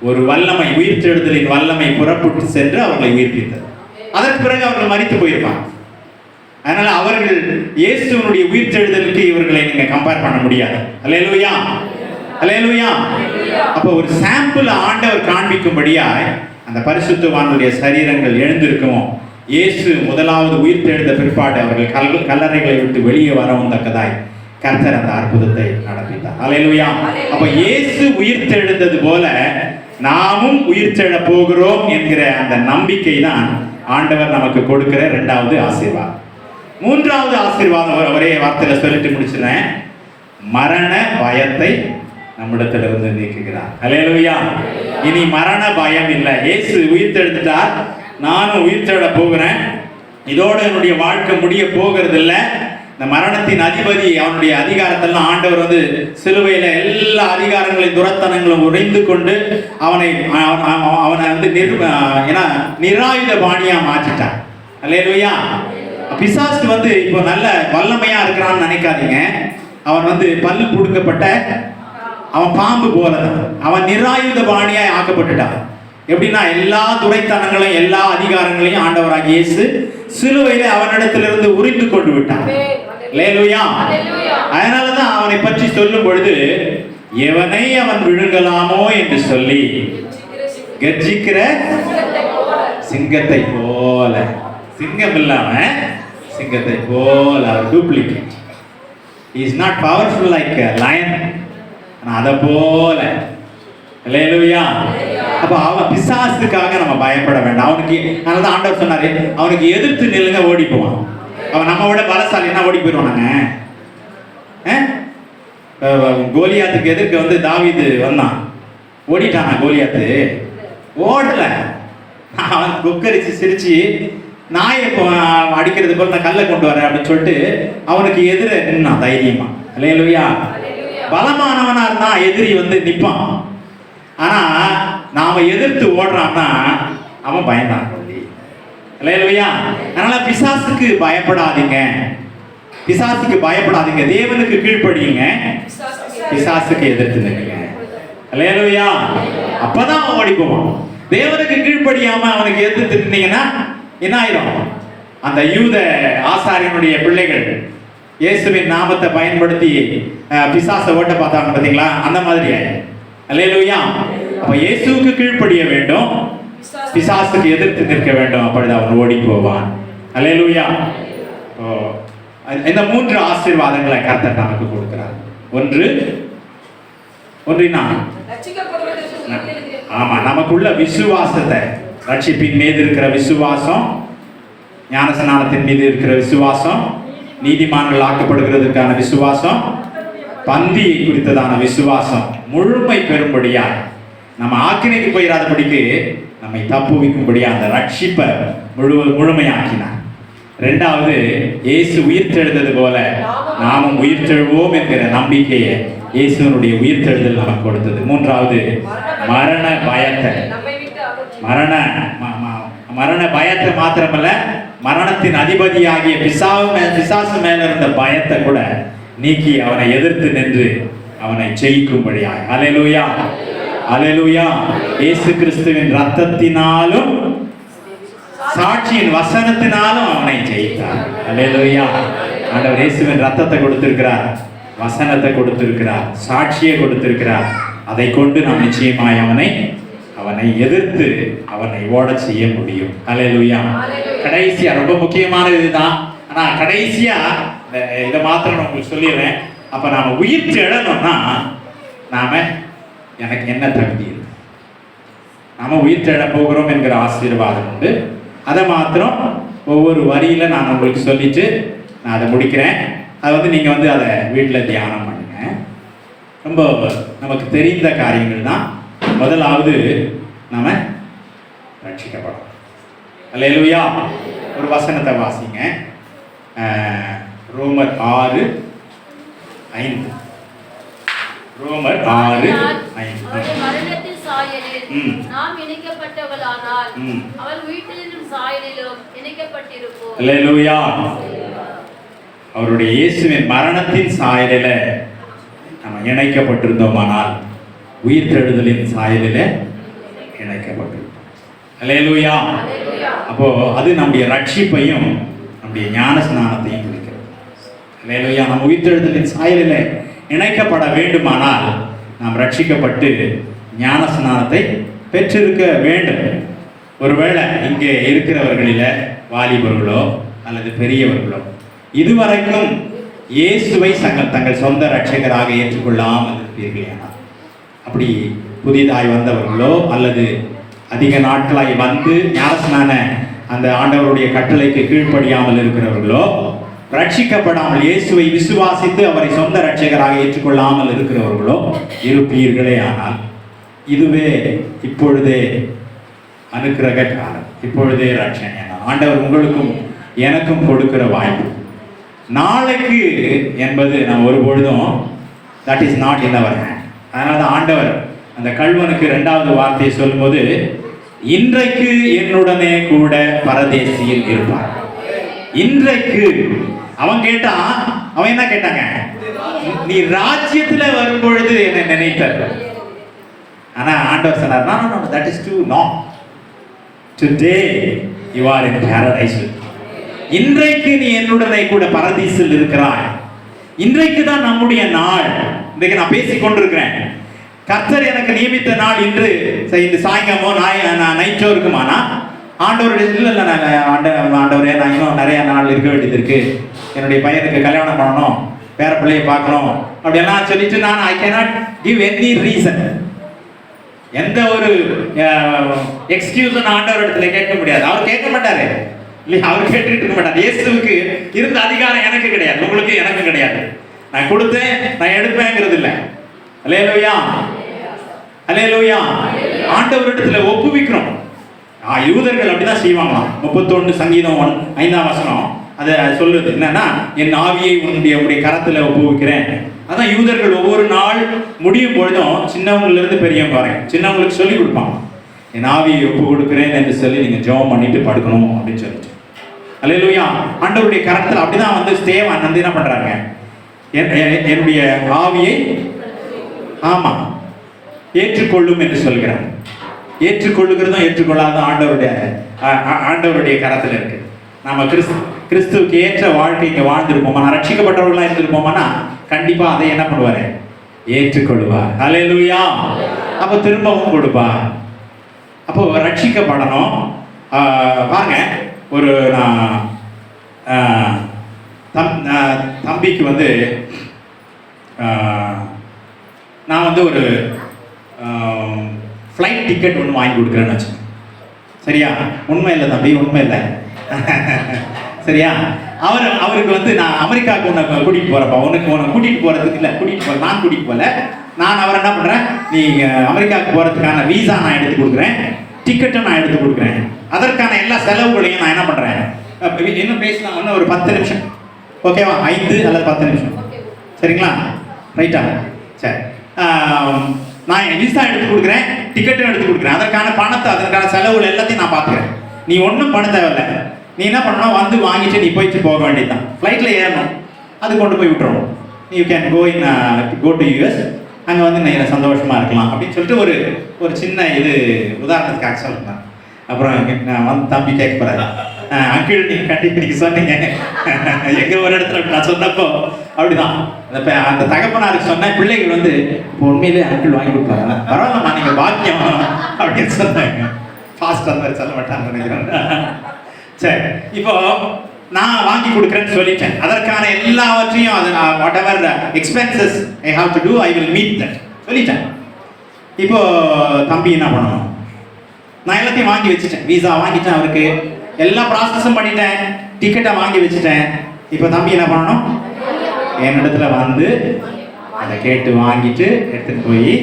ஒரு வல்லமை, உயிர் தெழுதலின் வல்லமை புறப்பட்டு சென்று அவர்களை உயிர்ப்பித்தது. அதற்கு பிறகு அவர்கள் மரித்து போயிருப்பாங்க. அதனால அவர்கள் இயேசுவனுடைய உயிர் தெழுதலுக்கு இவர்களை நீங்க கம்பேர் பண்ண முடியாது. அல்லேலூயா, அல்லேலூயா. அப்போ ஒரு சாம்பிள் ஆண்டவர் காண்பிக்கும்படியாய் அந்த பரிசுத்தவானுடைய சரீரங்கள் எழுந்திருக்கும். இயேசு முதலாவது உயிர் தெழுந்த பிற்பாடு அவர்கள் கல்லறைகளை விட்டு வெளியே வரவும் தக்கதாய் கர்த்தர் அந்த அற்புதத்தை நடப்பித்தார். அல்லேலூயா. அப்ப இயேசு உயிர் தெழுந்தது போல நாமும் உயிர் தெழ போகிறோம் என்கிற அந்த நம்பிக்கை தான் ஆண்டவர் நமக்கு கொடுக்கிற 2வது ஆசீர்வாதம். 3வது ஆசீர்வாதம் ஒரே வார்த்தையில சொல்லிட்டு முடிச்சுறேன். மரண பயத்தை நம்மிடத்திலிருந்து நீக்குகிறார். அல்லேலூயா. இனி மரண பயம் இல்லை. இயேசு உயிர் தெழுந்துட்டார், நானும் உயிர் தெழ போகிறேன். இதோட என்னுடைய வாழ்க்கை முடிய போகிறது இல்லை. இந்த மரணத்தின் அதிபதி அவனுடைய அதிகாரத்தெல்லாம் ஆண்டவர் வந்து சிலுவையில எல்லா அதிகாரங்களையும் துரத்தனங்களும் உடைந்து கொண்டு அவனை வந்து நிராயுத பாணியா மாற்றிட்டான். அல்லேலூயா. பிசாசு வந்து இப்போ நல்ல வல்லமையா இருக்கிறான்னு நினைக்காதீங்க. அவன் வந்து பல் புடுங்கப்பட்ட அவன் பாம்பு போலதான். அவன் நிராயுத பாணியாய் ஆக்கப்பட்டுட்டான். எப்படின்னா எல்லா துரைத்தனங்களையும் எல்லா அதிகாரங்களையும் ஆண்டவராகிய இயேசு சிலுவையில அவனிடத்திலிருந்து உரிந்து கொண்டு விட்டான். அல்லேலூயா. அதனாலதான் அவனை பற்றி சொல்லும் பொழுது எவனை அவன் விழுங்கலாமோ என்று சொல்லி கர்ஜிக்கிற சிங்கத்தை போல, சிங்கம் இல்லாம சிங்கத்தை போல, duplicate. Is not powerful like lion, அத போல. அல்லேலூயா. அப்ப அவன் பிசாசுக்காக நம்ம பயப்பட வேண்டாம். அவனுக்கு அதனால ஆண்டவர் சொன்னாரு, அவனுக்கு எதிர்த்து நில்லுங்க, ஓடி போவான். அவன் நம்ம விட பலசாலின்னா ஓடி போயிடுவானாங்க. கோலியாத்துக்கு எதிர்க்க வந்து தாவீது வந்தான், ஓடிட்டானா கோலியாத்து? ஓடல. அவன் கொக்கரிச்சு சிரிச்சு நாயை அடிக்கிறது போல நான் கல்லை கொண்டு வரேன் அப்படின்னு சொல்லிட்டு அவனுக்கு எதிர நின்னான் தைரியமா. அல்லேலூயா. பலமானவனா இருந்தா எதிரி வந்து நிப்பான். ஆனா நாம எதிர்த்து ஓடுறான்னா அவன் பயந்தான். அல்லேலூயா. அதனால பிசாசுக்கு பயப்படாதீங்க, பிசாசுக்கு பயப்படாதீங்க, தேவனுக்கு கீழ்ப்படியுங்க, பிசாசுக்கு எதிர்த்து நில்லுங்க. அல்லேலூயா. அப்பதான் அவன் ஓடி போவான். தேவனுக்கு கீழ்ப்படியாம அவனுக்கு எதிர்த்து நின்னீங்கன்னா என்ன ஆயிரும்? அந்த யூத ஆசாரியனுடைய பிள்ளைகள் இயேசுவின் நாமத்தை பயன்படுத்தி பிசாசை ஓட்ட பார்த்தாங்க பாத்தீங்களா? அந்த மாதிரி. அல்லேலூயா. அப்ப இயேசுவுக்கு கீழ்ப்படிய வேண்டும், பிசாசுக்கு எதிர்த்து நிற்க வேண்டும். அப்பொழுது அவன் ஓடி போவான். அல்லேலூயா. இந்த 3 ஆசீர்வாதங்களை கர்த்தர் நமக்கு கொடுக்கிறார். ஒன்றினா ஆமா, நமக்குள்ள விசுவாசத்தை, ரட்சிப்பின் மீது இருக்கிற விசுவாசம், ஞானஸ்நானத்தின் மீது இருக்கிற விசுவாசம், நீதிமான்கள் ஆக்கப்படுகிறதுக்கான விசுவாசம், பந்தியை குறித்ததான விசுவாசம் முழுமை பெறும்படியா, நம்ம ஆக்கினைக்கு போயிடாதபடிக்கு நம்மை தப்புவிக்கும்படியா அந்த ரட்சிப்பை முழுமையாக்கினார். 2வது, இயேசு உயிர்த்தெழுந்தது போல நாமும் உயிர்த்தெழுவோம் என்கிற நம்பிக்கையை இயேசுனுடைய உயிர்த்தெழுதல் நமக்கு கொடுத்தது. 3வது, மரண பயத்தை, மரண பயத்தை மாத்திரமல்ல, மரணத்தின் அதிபதியாகிய பிசாசு மேல இருந்த பயத்தை கூட நீக்கி அவனை எதிர்த்து நின்று அவனை ஜெயிக்கும்படியாய். அல்லேலூயா. அல்லேலூயா. இயேசு கிறிஸ்துவின் இரத்தத்தினாலும் சாட்சியின் வசனத்தினாலும் அவனை ஜெயித்தார். அல்லேலூயா. ஆண்டவர் இயேசுவின் இரத்தத்தை கொடுத்திருக்கிறார், வசனத்தை கொடுத்திருக்கிறார், சாட்சியை கொடுத்திருக்கிறார். அதை கொண்டு நாம் நிச்சயமாய் அவனை எதிர்த்து அவனை ஓட செய்ய முடியும். அல்லேலூயா. கடைசியா ரொம்ப முக்கியமானது இதுதான். ஆனா கடைசியா இதை மாத்திரம் நான் உங்களுக்கு சொல்லிடுறேன். அப்ப நாம உயிர் எழணும்னா நாம எனக்கு என்ன தகுதி இருக்கு? நாம உயிர் எழ போகிறோம் என்கிற ஆசீர்வாதம் உண்டு. அதை மாத்திரம் ஒவ்வொரு வரியில நான் உங்களுக்கு சொல்லிட்டு நான் அதை முடிக்கிறேன். அதை வந்து நீங்க வந்து அதை வீட்டில் தியானம் பண்ணுங்க. ரொம்ப நமக்கு தெரிந்த காரியங்கள் தான். முதலாவது, நாம ரட்சிக்கப்படும். அல்லேலூயா. ஒரு வசனத்தை வாசிங்க. ரோமர் 6:5. ரோமர் 6:5. மரணத்தின் சாயலில் நாம் இணைக்கப்பட்டவர்களானால் அவர் உயிர்த்தெழுதலின் சாயலிலும் இணைக்கப்பட்டிருப்போம். அல்லேலூயா. அவருடைய இயேசுவின் மரணத்தின் சாயலில நம்ம இணைக்கப்பட்டிருந்தோமானால் உயிர்த்தெழுதலின் சாயலில இணைக்கப்பட்டிருப்போம். அல்லேலூயா. அப்போ அது நம்முடைய ரட்சிப்பையும் நம்முடைய ஞான ஸ்நானத்தையும் குறிக்கிறது. அல்லேலூயா. நம்ம உயிர்த்தெழுதலின் சாயலில இணைக்கப்பட வேண்டுமானால் நாம் ரட்சிக்கப்பட்டு ஞான ஸ்நானத்தை பெற்றிருக்க வேண்டும். ஒருவேளை இங்கே இருக்கிறவர்களில வாலிபர்களோ அல்லது பெரியவர்களோ இதுவரைக்கும் இயேசுவை தங்கள் சொந்த ரட்சகராக ஏற்றுக்கொள்ளாமல் இருப்பீர்களானால், அப்படி புதிதாய் வந்தவர்களோ அல்லது அதிக நாட்களாய் வந்து ஞானஸ்நான அந்த ஆண்டவருடைய கட்டளைக்கு கீழ்ப்படியாமல் இருக்கிறவர்களோ, ரட்சிக்கப்படாமல் இயேசுவை விசுவாசித்து அவரை சொந்த ரட்சகராக ஏற்றுக்கொள்ளாமல் இருக்கிறவர்களோ இருப்பீர்களே ஆனால், இதுவே இப்பொழுதே அனுக்கிரக காலம், இப்பொழுதே ரட்சணை. ஆண்டவர் உங்களுக்கும் எனக்கும் கொடுக்கிற வாய்ப்பு. நாளைக்கு என்பது நாம் ஒருபொழுதும் that is not in our hand. அதனால தான் ஆண்டவர் அந்த கள்வனுக்கு 2வது வார்த்தையை சொல்லும்போது, இன்றைக்கு என்னுடனே கூட பரதேசியில் இருப்பார். இன்றைக்கு அவன் கேட்டான். அவன் என்ன கேட்டாங்க? நீ ராஜ்யத்துல வரும் பொழுது என்னை நினைத்தார். ஆனா ஆண்டவர் சொன்னார், no no no, that is too long. Today you are in paradise. இன்றைக்கு நீ என்னுடனே கூட பரதீசில் இருக்கிறாய். இன்றைக்கு தான் நம்முடைய நாள். இன்றைக்கு நான் பேசிக் கொண்டிருக்கிறேன். கர்த்தர் எனக்கு நியமித்த நாள் இன்று இந்த சாயங்காலமோ நைட்டோ இருக்குமானா ஆண்டவருடைய ஆண்டவரே, நான் இன்னும் நிறைய நாள் இருக்க வேண்டியது இருக்கு, என்னுடைய பையனுக்கு கல்யாணம் பண்ணணும், பேர பிள்ளையை பார்க்கணும் அப்படியெல்லாம் சொல்லிட்டு நான் I cannot give any reason, எந்த ஒரு எக்ஸ்கியூஸும் ஆண்டவர் இடத்துல கேட்க முடியாது. அவர் கேட்க மாட்டாரு இல்லையா? அவர் கேட்டுட்டு இருக்க மாட்டார். இயேசுவுக்கு இருந்த அதிகாரம் எனக்கு கிடையாது, உங்களுக்கு எனக்கு கிடையாது. நான் கொடுத்தேன், நான் எடுப்பேங்கிறது இல்லை. அல்லேலூயா, அல்லேலூயா. ஆண்டவரிடத்துல ஒப்புவிக்கிறோம். யூதர்கள் அப்படிதான் செய்வாங்களாம். 31 சங்கீதம் 5ஆம் வசனம் அதை சொல்லுது. என்னன்னா, என் ஆவியை உன்னுடைய கரத்துல ஒப்புவிக்கிறேன். அதான் யூதர்கள் ஒவ்வொரு நாள் முடியும் பொழுதும் சின்னவங்கல இருந்து பெரியவங்க வரையும் சின்னவங்களுக்கு சொல்லி கொடுப்பாங்க, என் ஆவியை ஒப்பு கொடுக்கிறேன் என்று சொல்லி நீங்க ஜெபம் பண்ணிட்டு படுக்கணும் அப்படின்னு சொல்லிட்டு. அல்லேலூயா. ஆண்டவருடைய கரத்துல அப்படிதான் வந்து ஸ்தேவான் வந்து என்ன பண்றாங்க, என்னுடைய ஆவியை ஆமா ஏற்றுக்கொள்ளும் என்று சொல்கிறார். ஏற்றுக்கொள்ளுகிறதும் ஏற்றுக்கொள்ளாத ஆண்டவருடைய கரத்துல இருக்கு. நாம கிறிஸ்துவுக்கு ஏற்ற வாழ்க்கை இங்க வாழ்ந்திருப்போமா, ரட்சிக்கப்பட்டவர்களா இருந்திருப்போமானா கண்டிப்பா அதை என்ன பண்ணுவாரு, ஏற்றுக்கொள்வார். அல்லேலூயா. அப்ப திரும்பவும் கொடுப்பார். அப்போ ரட்சிக்கப்படணும். பாருங்க, ஒரு தம்பிக்கு வந்து நான் வந்து ஒரு ஃப்ளைட் டிக்கெட் ஒன்று வாங்கி கொடுக்குறேன்னு வச்சுக்கோங்க. சரியா? உண்மை இல்லை தம்பி, உண்மை இல்லை. சரியா? அவருக்கு வந்து நான் அமெரிக்காவுக்கு உன்னை கூட்டிகிட்டு போகிறப்பா, உன்னை கூட்டிகிட்டு போகிறதுக்கு இல்லை, நான் கூட்டிகிட்டு போகல. நான் அவர் என்ன பண்ணுறேன், நீங்கள் அமெரிக்காவுக்கு போகிறதுக்கான வீசா நான் எடுத்து கொடுக்குறேன், டிக்கெட்டும் நான் எடுத்து கொடுக்குறேன், அதற்கான எல்லா செலவுகளையும் நான் என்ன பண்ணுறேன். இன்னும் பேசலாம், இன்னும் ஒரு 10 நிமிஷம் ஓகேவா? 5 அல்லது 10 நிமிஷம் சரிங்களா? ரைட்டா? சரி. நான் விசா எடுத்து கொடுக்குறேன், டிக்கெட்டும் எடுத்து கொடுக்குறேன், அதற்கான பணத்தை அதற்கான செலவுகள் எல்லாத்தையும் நான் பார்த்துக்கிறேன். நீ ஒன்றும் பண்ண தேவையில்லை. நீ என்ன பண்ணணும், வந்து வாங்கிட்டு நீ போயிட்டு போக வேண்டியதுதான். ஃப்ளைட்டில் ஏறணும், அது கொண்டு போய் விட்டுறணும். You can go to US, அங்கே வந்து நீங்கள் சந்தோஷமாக இருக்கலாம் அப்படின்னு சொல்லிட்டு ஒரு சின்ன இது உதாரணத்துக்காக சொல்லுங்க. அப்புறம் நான் வந்து தம்பி கேட்க போகிறாரு, அங்கிள் நீங்கள் கண்டிப்பாக நீங்கள் சொன்னீங்க எங்கள் ஒரு இடத்துல நான் சொன்னப்போ அப்படிதான் அந்த தகப்பனாருக்கு சொன்னேன், பிள்ளைகள் வந்து இப்போ உண்மையிலே அங்கிள் வாங்கி கொடுப்பாங்க, பரவாயில்லம்மா நீங்கள் பாக்கியம் அப்படின்னு சொன்னாங்க. ஃபாஸ்ட் அந்த மாதிரி சொல்ல மாட்டாங்க நினைக்கிறேன். சரி, இப்போ நான் வாங்கி கொடுக்குறேன்னு சொல்லிட்டேன். அதற்கான எல்லாவற்றையும் அது whatever expenses I have to do I will meet that சொல்லிட்டேன். இப்போ தம்பி என்ன பண்ணணும், நான் எல்லாத்தையும் வாங்கி வச்சுட்டேன், வீசா வாங்கிட்டேன், அவருக்கு எல்லா ப்ராசஸும் பண்ணிட்டேன், டிக்கெட்டை வாங்கி வச்சுட்டேன். இப்போ தம்பி என்ன பண்ணணும், என்னிடத்துல வந்து அதை கேட்டு வாங்கிட்டு எடுத்துகிட்டு போய்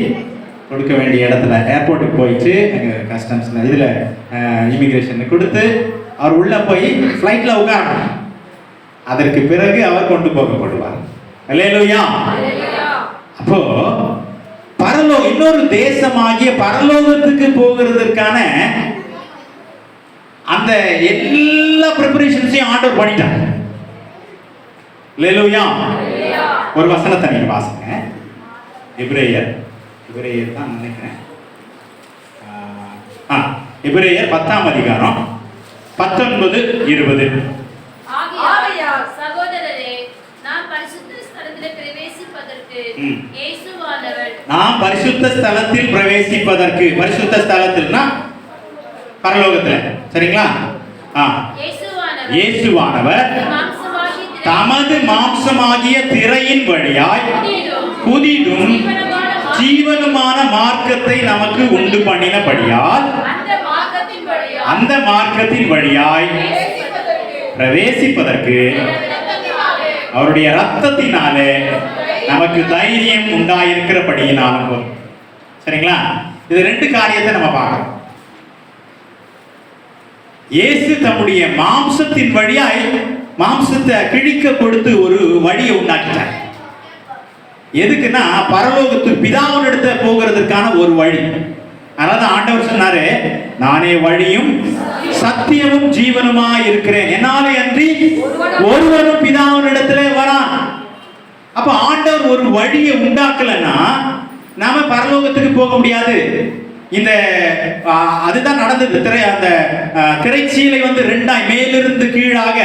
கொடுக்க வேண்டிய இடத்துல ஏர்போர்ட்டுக்கு போயிட்டு கஸ்டம்ஸில் இதில் இமிக்ரேஷனுக்கு கொடுத்து அவர் உள்ளே போய் ஃப்ளைட்டில் உட்காரணும். அதற்கு பிறகு அவர் கொண்டு போகப்படுவார். அல்லேலூயா. அப்போ இன்னொரு தேசமாகிய பரலோகத்துக்கு போகிறதுக்கான அந்த எல்லா ப்ரிப்பரேஷன்ஸையும் ஆர்டர் பண்ணிட்டாங்க. அல்லேலூயா. ஒரு வசனத்தை நீங்க வாசிங்க. எபிரேயர் தான் நினைக்கிறேன். எபிரேயர் 10ஆம் அதிகாரம் 19-20. ஆகையால் சகோதரரே, நாம் பரிசுத்த ஸ்தலத்தில் பிரவேசிப்பதற்கு இயேசுவானவர், நாம் பரிசுத்த ஸ்தலத்தில் பிரவேசிப்பதற்கு, பரிசுத்த ஸ்தலத்தில்னா பரலோகத்துல, சரிங்களா? இயேசுவானவர் தமது மாம்சமாகிய திரையின் வழியாய் புதிதும் ஜீவனுமான மார்க்கத்தை நமக்கு உண்டு பண்ணினபடியால் அந்த மார்க்கத்தின் வழியாய் பிரவேசிப்பதற்கு அவருடைய இரத்தத்தினாலே நமக்கு தைரியம் உண்டாயிருக்கிறபடியினாலும். சரிங்களா? இது 2 காரியத்தை நம்ம பார்க்கணும். இயேசு தம்முடைய மாம்சத்தின் வழியாய் மாம்சத்தை கிழிக்க கொடுத்து ஒரு வழியை உண்டாக்கிட்டார். எதுக்குன்னா பரலோகத்துக்கு பிதாவினிடத்தை போகிறதுக்கான ஒரு வழி. அதனால ஆண்டவர் சொன்னாரு, நானே வழியும் சத்தியமும் ஜீவனுமாய் இருக்கிறேன், என்னாலே அன்றி ஒருவரும் பிதாவினிடத்திலே வரான். அப்ப ஆண்டவர் ஒரு வழியை உண்டாக்கலன்னா நாம பரலோகத்துக்கு போக முடியாது. இந்த அதுதான் நடந்தது. அந்த திரைச்சீலை வந்து ரெண்டாய் மேலிருந்து கீழாக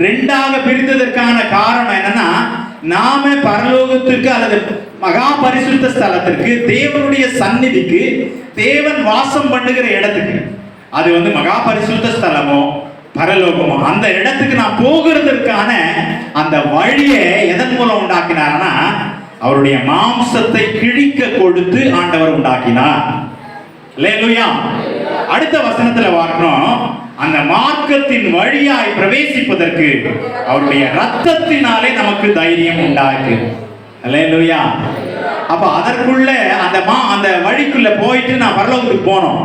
ரெண்டாக பிரித்ததற்கான காரணம் என்னன்னா, நாம பரலோகத்திற்கு அல்லது மகா பரிசுத்த ஸ்தலத்திற்கு, தேவனுடைய சந்நிதிக்கு, தேவன் வாசம் பண்ணுகிற இடத்துக்கு, அது வந்து மகா பரிசுத்த ஸ்தலமோ பரலோகமோ, அந்த இடத்துக்கு நான் போகிறதற்கான அந்த வழியை எதன் மூலம் உண்டாக்கினார்னா, அவருடைய மாம்சத்தை கிழிக்க கொடுத்து ஆண்டவர் உண்டாக்கினார். அல்லேலூயா. அடுத்த வசனத்துல பார்க்கிறோம், அந்த மார்க்கத்தின் வழியாய் பிரவேசிப்பதற்கு அவருடைய ரத்தத்தினாலே நமக்கு தைரியம் உண்டாக்கு. அல்லேலூயா. அப்ப அதற்குள்ள அந்த வழிக்குள்ள போயிட்டு நான் பரலோகத்துக்கு போனோம்.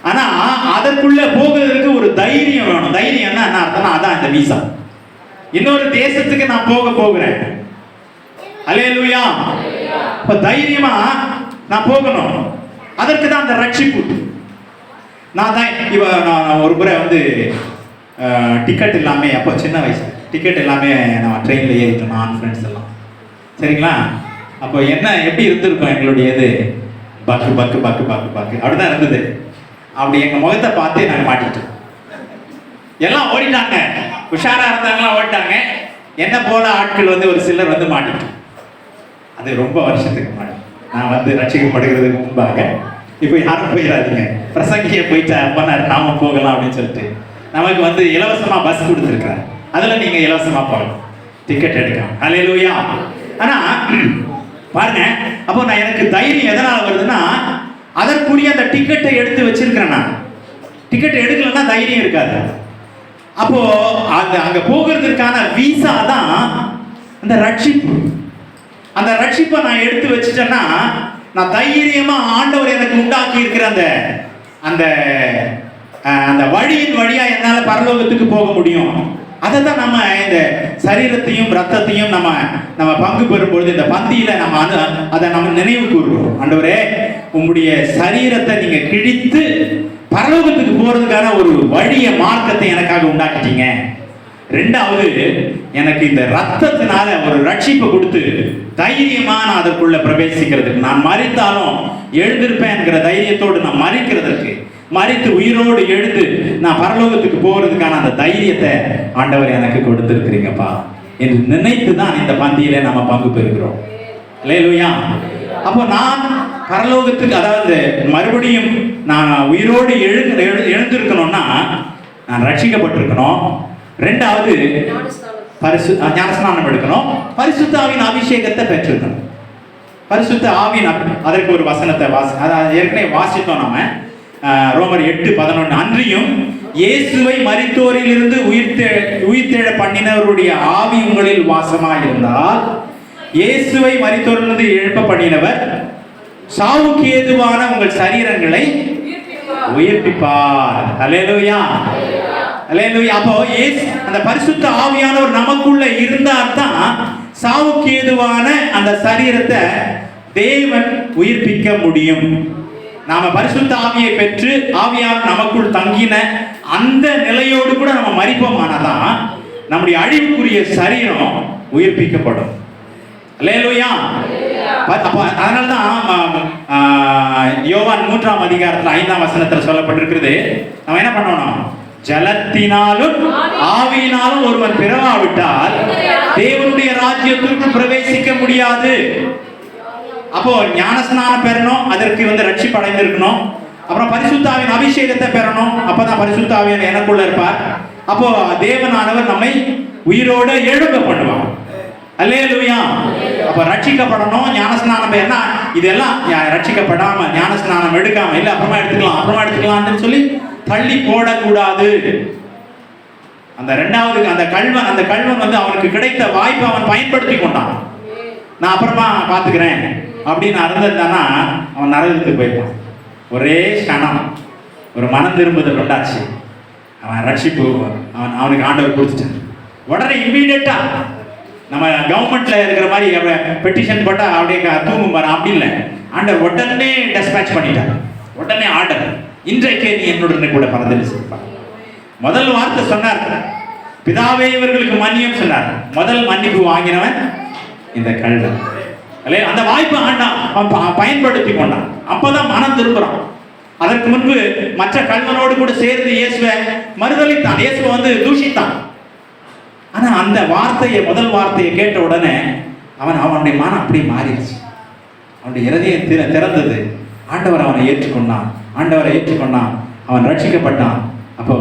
ஆனா அதற்குள்ள போகிறதுக்கு ஒரு தைரியம் வேணும். தைரியம் என்ன அர்த்தம்னா, அதான் இந்த வீசா. இன்னொரு தேசத்துக்கு நான் போகிறேன். அல்லேலூயா. இப்ப தைரியமா நான் போகணும். அதற்கு தான் அந்த ரட்சிப்பு. நான் ஒரு முறை வந்து டிக்கெட் இல்லாம, அப்போ சின்ன வயசு, டிக்கெட் எல்லாமே நம்ம ட்ரெயினில் ஏறிட்டோம், நான் ஃப்ரெண்ட்ஸ் எல்லாம். சரிங்களா? அப்போ என்ன எப்படி இருந்திருக்கும் எங்களுடைய இது, பக்கு பக்கு பக்கு பக்கு பக்கு அப்படிதான் இருந்தது. அப்படி எங்கள் முகத்தை பார்த்து நாங்கள் மாட்டிக்கிட்டோம். எல்லாம் ஓடிட்டாங்க, உஷாராக இருந்தாங்களாம் ஓடிட்டாங்க. என்ன போல ஆட்கள் வந்து ஒரு சிலர் வந்து மாட்டிக்கிட்டோம். அது ரொம்ப வருஷத்துக்கு முன்னாடி, நான் வந்து ரட்சிக்கப்படுகிறதுக்கு முன்பாக. இப்போ யாரும் போயிடாதீங்க, பிரசங்கிய போயிட்டா பண்ணார் நாம போகலாம் அப்படின்னு சொல்லிட்டு நமக்கு வந்து இலவசமா பஸ் கொடுத்துருக்காரு. அதுல நீங்க இலவசமா போகலாம், டிக்கெட் எடுக்கலாம். அல்லேலூயா. ஆனா பாருங்க, அப்போ நான் எனக்கு தைரியம் எதனால வருதுன்னா, அதற்குரிய அந்த டிக்கெட்டை எடுத்து வச்சிருக்கிறேன். நான் டிக்கெட் எடுக்கலன்னா தைரியம் இருக்காது. அப்போ அங்க போகிறதுக்கான வீசா தான் அந்த ரட்சிப்பு. அந்த ரட்சிப்பை நான் எடுத்து வச்சுட்டேன்னா, நான் தைரியமா ஆண்டவர் எனக்கு உண்டாக்கி இருக்கிற அந்த அந்த வழியின் வழியா என்னால பரலோகத்துக்கு போக முடியும். அதை தான் நம்ம இந்த சரீரத்தையும் ரத்தத்தையும் நம்ம பங்கு பெறும் பொழுது இந்த பந்தியில அதை நம்ம நினைவு கூறுவோம். ஆண்டவரே, உங்களுடைய சரீரத்தை நீங்க கிழித்து பரலோகத்துக்கு போறதுக்கான ஒரு வழிய மார்க்கத்தை எனக்காக உண்டாக்கிட்டீங்க. ரெண்டாவது, எனக்கு இந்த ரத்தத்தினால ஒரு ரட்சிப்பை கொடுத்து தைரியமா நான் அதற்குள்ள பிரவேசிக்கிறதுக்கு, நான் மரித்தாலும் எழுந்திருப்பேன் என்கிற தைரியத்தோடு நான் மரிக்கிறதுக்கு, மரித்து உயிரோடு எழுந்து நான் பரலோகத்துக்கு போறதுக்கான அந்த தைரியத்தை ஆண்டவர் எனக்கு கொடுத்திருக்கிறீங்கப்பா என்று நினைத்து தான் இந்த பந்தியில நம்ம பங்கு பெறுகிறோம். அல்லேலூயா. அப்போ நான் பரலோகத்துக்கு, அதாவது மறுபடியும் நான் உயிரோடு எழுந்திருக்கணும்னா நான் ரட்சிக்கப்பட்டிருக்கணும். ரெண்டாவது, ஞானஸ்நானம் எடுக்கணும், பரிசுத்த ஆவியின் அபிஷேகத்தை பெற்றிருக்கணும். பரிசுத்த ஆவியின் அதற்கு ஒரு வசனத்தை அதாவது ஏற்கனவே வாசித்தோம் நம்ம, ரோமர் 8:11. அன்றியும் இயேசுவை மரித்தோரில் இருந்து உயிர்த்தெழ பண்ணினவருடைய ஆவி உங்களில் வாசமாக இருந்தால், இயேசுவை மரித்தோரிலிருந்து எழுப்ப பண்ணினவர் சாவுக்கு ஏதுவான உங்கள் சரீரங்களை உயிர்ப்பிப்பார். அல்லேலூயா. அல்லேலூயா. அப்போ அந்த பரிசுத்த ஆவியானவர் நமக்குள்ள இருந்தால் தான் சாவுக்கு ஏதுவான அந்த சரீரத்தை தேவன் உயிர்ப்பிக்க முடியும். நாம பரிசுத்த ஆவியை பெற்று ஆவியார் நமக்குள் தங்கின அந்த நிலையோடு கூட நம்ம மரிப்போமானதான் நம்முடைய அழிவுக்குரிய சரீரம் உயிர்ப்பிக்கப்படும். அல்லேலூயா. அதனால்தான் யோவான் 3ஆம் அதிகாரத்தில் 5ஆம் வசனத்தில் சொல்லப்பட்டிருக்கிறது, நம்ம என்ன பண்ணணும், ஜலத்தினாலும் ஆவியினாலும் ஒருவன் பிறவாவிட்டால் தேவனுடைய ராஜ்யத்திற்கு பிரவேசிக்க முடியாது. அப்போ ஞானஸ்நானம் பெறணும், அதற்கு வந்து ரட்சிப்பு அடைந்திருக்கணும். அப்புறம் பரிசுத்தாவின் அபிஷேகத்தை பெறணும், அப்பதான் பரிசுத்தாவின் எனக்குள்ள இருப்பார். அப்போ தேவனானவர் நம்மை உயிரோட எழும்ப பண்ணுவார். அல்லேலூயா. அப்ப ரட்சிக்கப்படணும், ஞானஸ்நானம் பெறனா, இதெல்லாம் ரட்சிக்கப்படாம ஞானஸ்நானம் எடுக்காம இல்ல அப்புறமா எடுத்துக்கலாம்னு சொல்லி தள்ளி போடக்கூடாது. அந்த ரெண்டாவது அந்த கல்வன் வந்து அவனுக்கு கிடைத்த வாய்ப்பை அவன் பயன்படுத்தி கொண்டான். நான் அப்புறமா பாத்துக்கிறேன் அப்படின்னு இருந்திருந்தானா அவன் நரகத்துக்கு போயிருப்பான். ஒரே கணம் ஒரு மனம் திரும்புதல் உண்டாச்சு, அவன் ரட்சிப்பு அவனுக்கு ஆண்டவர் கொடுத்துட்டான். உடனே இம்மீடியட்டா நம்ம கவர்மெண்ட்ல இருக்கிற மாதிரி பெட்டிஷன் போட்டா அப்படியே தூங்கும் பாரு, அப்படி இல்லை. ஆண்டவர் உடனே டெஸ்பேட்ச் பண்ணிட்டார், உடனே ஆர்டர், இன்றைக்கே நீ என்னுடனே கூட பரதேசி இருப்பார். முதல் வார்த்தை சொன்னார், பிதாவே இவர்களுக்கு மன்னியும் சொன்னார். முதல் மன்னிப்பு வாங்கினவன் இந்த கல்வன். அந்த வாய்ப்பை அவன் பயன்படுத்தி கொண்டான். அப்பதான் மனம் திரும்புறான். அதற்கு முன்பு மற்ற கல்வனோடு கூட சேர்ந்து இயேசுவை மறுதலித்தான், இயேசுவை தூஷித்தான். ஆனா அந்த முதல் வார்த்தையை கேட்ட உடனே அவனுடைய மனம் அப்படியே மாறிடுச்சு. அவனுடைய இருதயம் திறந்தது. ஆண்டவர் அவனை ஏற்றுக்கொண்டான். அவன் ரட்சிக்கப்பட்டான். அப்போ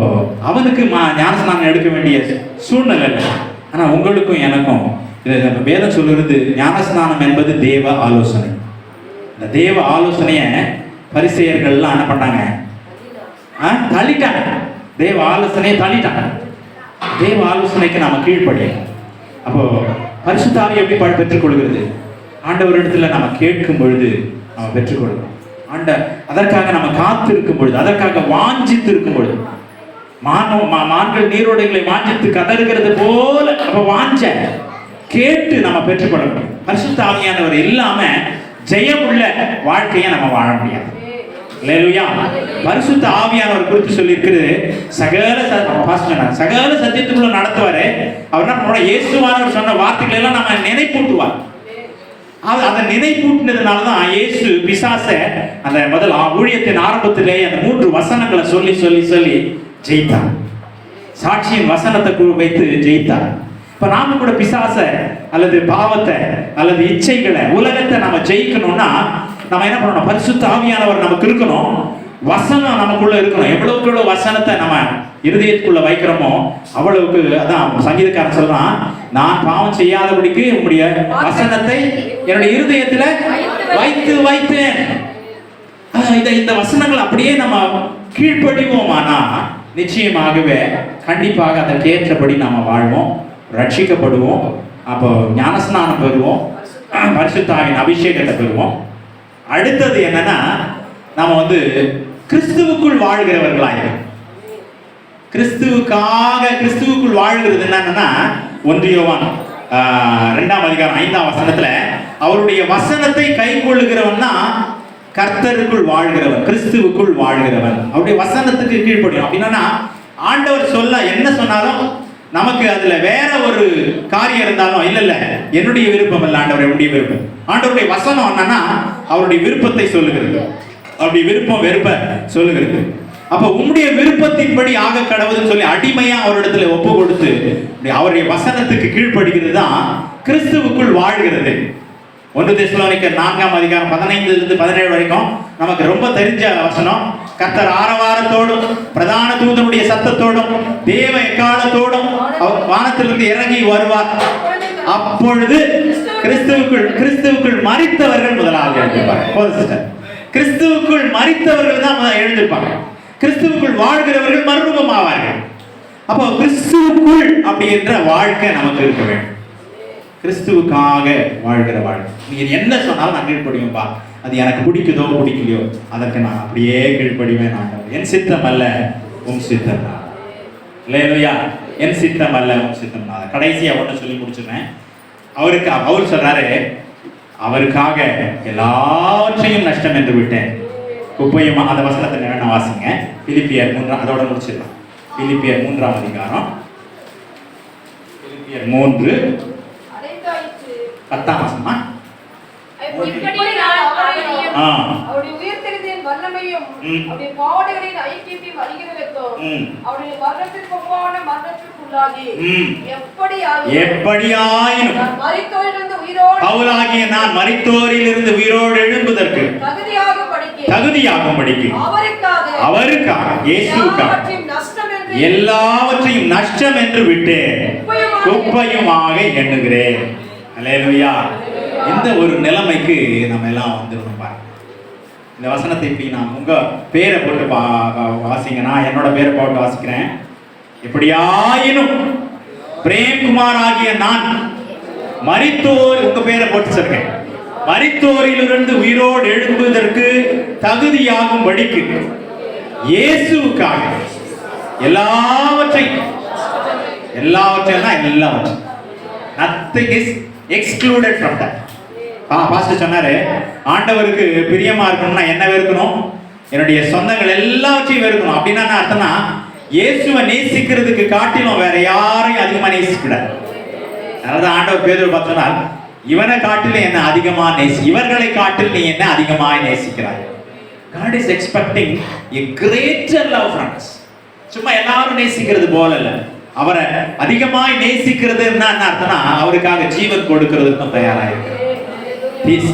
அவனுக்கு ஞானஸ்நானம் எடுக்க வேண்டிய சூழ்நிலை இல்லை. ஆனா உங்களுக்கும் எனக்கும் வேதம் சொல்லுறது, ஞானஸ்நானம் என்பது தேவ ஆலோசனை. இந்த தேவ ஆலோசனைய பரிசேயர்கள்லாம் என்ன பண்ணாங்க? தள்ளிட்டாங்க. தேவ ஆலோசனையை தள்ளிட்டாங்க. தேவ ஆலோசனைக்கு நாம கீழ்ப்படியும். அப்போ பரிசுத்த ஆவியை எப்படி பெற்றுக்கொள்கிறது? ஆண்டவரிடத்துல நம்ம கேட்கும் பொழுது நம்ம பெற்றுக்கொள்கிறோம். அதற்காக நம்ம காத்து இருக்கும் பொழுது, அதற்காக வாஞ்சித்து இருக்கும் பொழுது, மான்கள் நீரோடைகளை வாஞ்சித்து கதறுகிறது போல அப்ப வாஞ்ச கேட்டு நம்ம பெற்றுக்கொள்ளணும். பரிசுத்த ஆவியானவர் இல்லாம ஜெயமுள்ள வாழ்க்கையை நம்ம வாழ முடியாது. அல்லேலூயா. பரிசுத்த ஆவியானவர் குறித்து சொல்லி இருக்குது, சகல சத்தியத்துக்குள்ள நடத்துவாரு. அவர் என்ன பண்ணுவார்? இயேசுவானவர் சொன்ன வார்த்தைகளை எல்லாம் நம்ம நினைப்பூட்டுவார். அதை நினைப்பூட்டினதுனாலதான் இயேசு பிசாசை அந்த முதல் ஊழியத்தின் ஆரம்பத்திலே அந்த 3 வசனங்களை சொல்லி சொல்லி சொல்லி ஜெயித்தார். சாட்சியின் வசனத்தை வைத்து ஜெயித்தார். இப்ப நாம கூட பிசாசை அல்லது பாவத்தை அல்லது இச்சைகளை உலகத்தை நம்ம ஜெயிக்கணும்னா நம்ம என்ன பண்ணணும்? பரிசுத்த ஆவியானவர் நமக்கு இருக்கணும். வசனம் நமக்குள்ள இருக்கணும். எவ்வளவுக்குள்ள வசனத்தை நம்ம இருதயத்துக்குள்ள வைக்கிறோமோ அவ்வளவுக்கு, அதான் சங்கீதக்காரன் சொல்றான், நான் பாவம் செய்யாதபடிக்கு உங்களுடைய வசனத்தை என்னுடைய இருதயத்துல வைத்தேன். இந்த வசனங்கள் அப்படியே நம்ம கீழ்ப்படிவோமானா நிச்சயமாகவே கண்டிப்பாக அதற்கேற்றபடி நாம வாழ்வோம், ரட்சிக்கப்படுவோம். அப்போ ஞானஸ்நானம் பெறுவோம், பரிசுத்த ஆவியின் அபிஷேகத்தை பெறுவோம். அடுத்தது என்னன்னா, நாம கிறிஸ்துவுக்குள் வாழ்கிறவர்களாயிரும். கிறிஸ்துவுக்குள் வாழ்கிறது என்னன்னா, 1 யோவான் 2ஆம் அதிகாரம் 5ஆம் வசனத்துல, அவருடைய வசனத்தை கை கொள்ளுகிறவன்னா கர்த்தருக்குள் வாழ்கிறவன், கிறிஸ்துவுக்குள் வாழ்கிறவன். அவருடைய வசனத்துக்கு கீழ்ப்படியும். அப்படின்னா ஆண்டவர் சொல்ல என்ன சொன்னாலும் நமக்கு அதுல வேற ஒரு காரியம் இருந்தாலும் இல்ல என்னுடைய விருப்பம் இல்ல, ஆண்டவருடைய விருப்பம். ஆண்டவருடைய வசனம் என்னன்னா அவருடைய விருப்பத்தை சொல்லுகிறது, அவருடைய விருப்பம் வெறுப்ப சொல்லுகிறது. அப்ப உம்முடைய விருப்பத்தின்படி ஆக கடவுள்னு சொல்லி அடிமையா அவரிடத்துல ஒப்பு கொடுத்து அவருடைய வசனத்துக்கு கீழ்ப்படுகிறது தான் கிறிஸ்துவுக்குள் வாழ்கிறது. 1 தெசலோனிக்கர் 4ஆம் அதிகாரம் 15 - 17 வரைக்கும் நமக்கு ரொம்ப தெரிஞ்ச வசனம். கர்த்தர் ஆரவாரத்தோடும் பிரதான தூதனுடைய சத்தத்தோடும் தேவ எக்காலத்தோடும் வானத்திலிருந்து இறங்கி வருவார். அப்பொழுது கிறிஸ்துவுக்குள் மரித்தவர்கள் முதலாவது எழுந்திருப்பாங்க. கிறிஸ்துவுக்குள் மரித்தவர்கள் தான் எழுந்திருப்பாங்க. கிறிஸ்துவுக்குள் வாழ்கிறவர்கள் மறுரூபம் ஆவார்கள். அப்போ கிறிஸ்துவுக்குள் அப்படின்ற வாழ்க்கை நமக்கு இருக்க வேண்டும். கிறிஸ்துவுக்காக வாழ்கிற வாழ்க்கை. நீங்க என்ன சொன்னாலும் நான் கீழ்ப்படியும்பா, அது எனக்கு பிடிக்குதோ பிடிக்கலையோ அதற்கு நான் அப்படியே கீழ்ப்படிவேன். நான் என் சித்தம் அல்ல உன் சித்தம். இல்லையா? என் சித்தம் அல்ல உன் சித்தம். நான் கடைசியா ஒன்று சொல்லி முடிச்சுருவேன். அவர் சொல்றாரு, அவருக்காக எல்லாவற்றையும் நஷ்டம் என்று விட்டேன், குப்பையும். அந்த வசனத்தை வேணா வாசிங்க. பிலிப்பியர் 3, அதோட முடிச்சிடலாம். பிலிப்பியர் 3ஆம் அதிகாரம், பிலிப்பியர் 3 10ஆம் வசனமா? அவருடைய உயிர்த்தெழுதலின் வல்லமையும் அவருடைய பாடுகளின் ஐக்கியத்தையும் அறிகிறதற்கோ அவருடைய மரணத்திற்கு ஒப்பான மரணத்திற்குள்ளாகி எப்படியாயினும் பவுலாகிய நான் மரித்தோரிலிருந்து உயிரோடு எழும்புவதற்கு தகுதியாகும்படிக்கு அவருக்காக இயேசுவுக்காக எல்லாவற்றையும் நஷ்டம் என்று விட்டு குப்பையுமாக எண்ணுகிறேன். அல்லேலூயா. இந்த ஒரு நிலைமைக்கு நம்ம எல்லாம் வந்துடணும் பாருங்க. இந்த வசனத்தை இப்படி நான் உங்க பேரை போட்டு வாசிங்க. நான் என்னோட பேரை போட்டு வாசிக்கிறேன். எப்படியாயினும் பிரேம்குமார் ஆகிய நான் மரித்தோர், உங்க பேரை போட்டு சொல்றேன், மரித்தோரிலிருந்து உயிரோடு எழும்புவதற்கு தகுதியாகும்படிக்கு இயேசுவுக்காக எல்லாவற்றையும் nothing is excluded from that. Pastor சொன்னாரு, ஆண்டவருக்கு பிரியமா இருக்கணும்னா என்ன வெறுக்கணும்? என்னுடைய சொந்தங்கள் எல்லாவற்றையும் வெறுக்கணும். அப்படின்னா என்ன அர்த்தம்னா, இயேசுவை நேசிக்கிறதுக்கு காட்டிலும் வேற யாரையும் அதிகமா நேசிக்கூடாது. அதாவது ஆண்டவர் பேதுரு பார்த்தோம்னா, இவனை காட்டில் என்ன அதிகமா இவர்களை காட்டில் நீ என்ன அதிகமாய் நேசிக்கிறாய். God is expecting a greater love from us. சும்மா எல்லாரும் நேசிக்கிறது போல இல்ல, அவரை அதிகமாய் நேசிக்கிறது என்ன அர்த்தம்னா அவருக்காக ஜீவன் கொடுக்கிறதுக்கும் தயாராயிருக்கிறார்.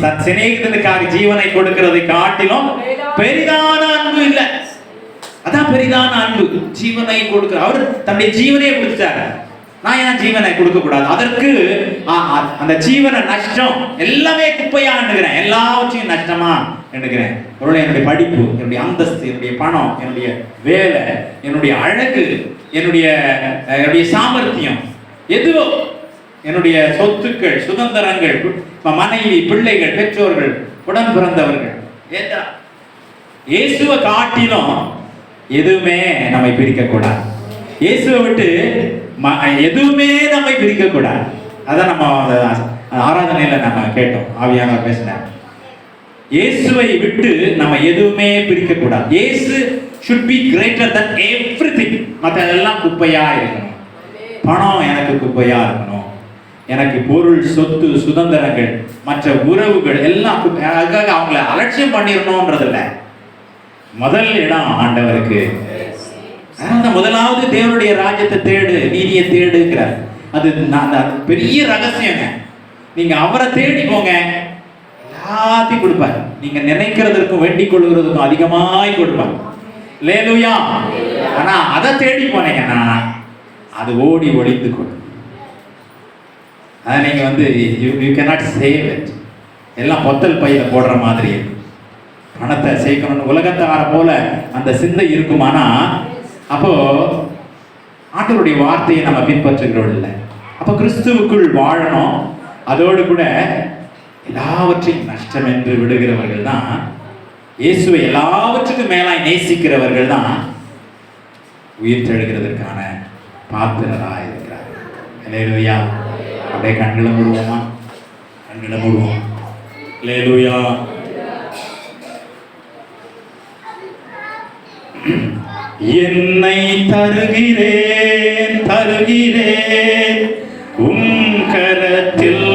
தன் சிநேகிதனுக்காக ஜீவனை கொடுக்கிறதை காட்டிலும் பெரிதான அன்பு இல்லை. அதான் பெரிதான அன்பு, ஜீவனை கொடுக்கிற. அவர் தன்னுடைய ஜீவனையே கொடுத்தாரு. நான் ஏன் ஜீவனை கொடுக்க கூடாது? அதற்கு அந்த ஜீவனை நஷ்டம் எல்லாமே குப்பையா எண்ணுகிறேன், எல்லாவற்றையும் நஷ்டமா எண்ணுகிறேன். ஒருவேளை என்னுடைய படிப்பு, என்னுடைய அந்தஸ்து, என்னுடைய பணம், என்னுடைய வேலை, என்னுடைய அழகு, என்னுடைய சாமர்த்தியம், எதுவோ என்னுடைய சொத்துக்கள், சுதந்திரங்கள், மனைவி, பிள்ளைகள், பெற்றோர்கள், உடன் பிறந்தவர்கள், இயேசுவை காட்டிலும் எதுவுமே நம்மை பிரிக்க கூடாது. இயேசுவை விட்டு எதுவுமே நம்மை பிரிக்க கூடாது. அதான் நம்ம ஆராதனையில நம்ம கேட்டோம், ஆவியானவர் பேசினார். இயேசுவை விட்டு நம்ம எதுவுமே பிரிக்க கூடாது. இயேசு should be greater than everything. மற்ற எல்லாம் குப்பையா இருக்கணும். பணம் எனக்கு குப்பையா இருக்கணும், எனக்கு பொருள், சொத்து, சுதந்திரங்கள், மற்ற உறவுகள் எல்லாம் அதுக்காக அவங்கள அலட்சியம் பண்ணிடணும்ன்றது இல்லை. முதல் இடம் ஆண்டவருக்கு. முதலாவது தேவனுடைய ராஜ்யத்தை தேடு, நீதியை தேடுங்கிறார். அது பெரிய ரகசியங்க. நீங்க அவரை தேடி போங்க, எல்லாத்தையும் கொடுப்பார். நீங்க நினைக்கிறதற்கும் வேண்டிக் கொள்கிறதுக்கும் அதிகமாய் கொடுப்பார். அல்லேலூயா. ஆனா அதை தேடி போனீங்கன்னா அது ஓடி ஒளிந்து கொள்ளும். அதை நீங்க you cannot save it. எல்லாம் பொத்தல் பையில போடுற மாதிரி பணத்தை சேர்க்கணும்னு உலகத்தார போல அந்த சிந்தை இருக்குமானா அப்போ ஆண்டவருடைய வார்த்தையை நம்ம பின்பற்றுகிறோம் இல்லை. அப்போ கிறிஸ்துவுக்குள் வாழணும். அதோடு கூட எல்லாவற்றையும் நஷ்டம் என்று விடுகிறவர்கள் தான், இயேசுவை எல்லாவற்றுக்கும் மேலாய் நேசிக்கிறவர்கள் தான் உயிர் தெழுகிறதற்கான பாத்திரராக இருக்கிறார்கள். அல்லேலூயா. அப்படியே கண்களை மூடுவோமா? கண்களை மூடுவோம். அல்லேலூயா. என்னை தருகிறேன் தருகிறேன் உம் கரத்தில்,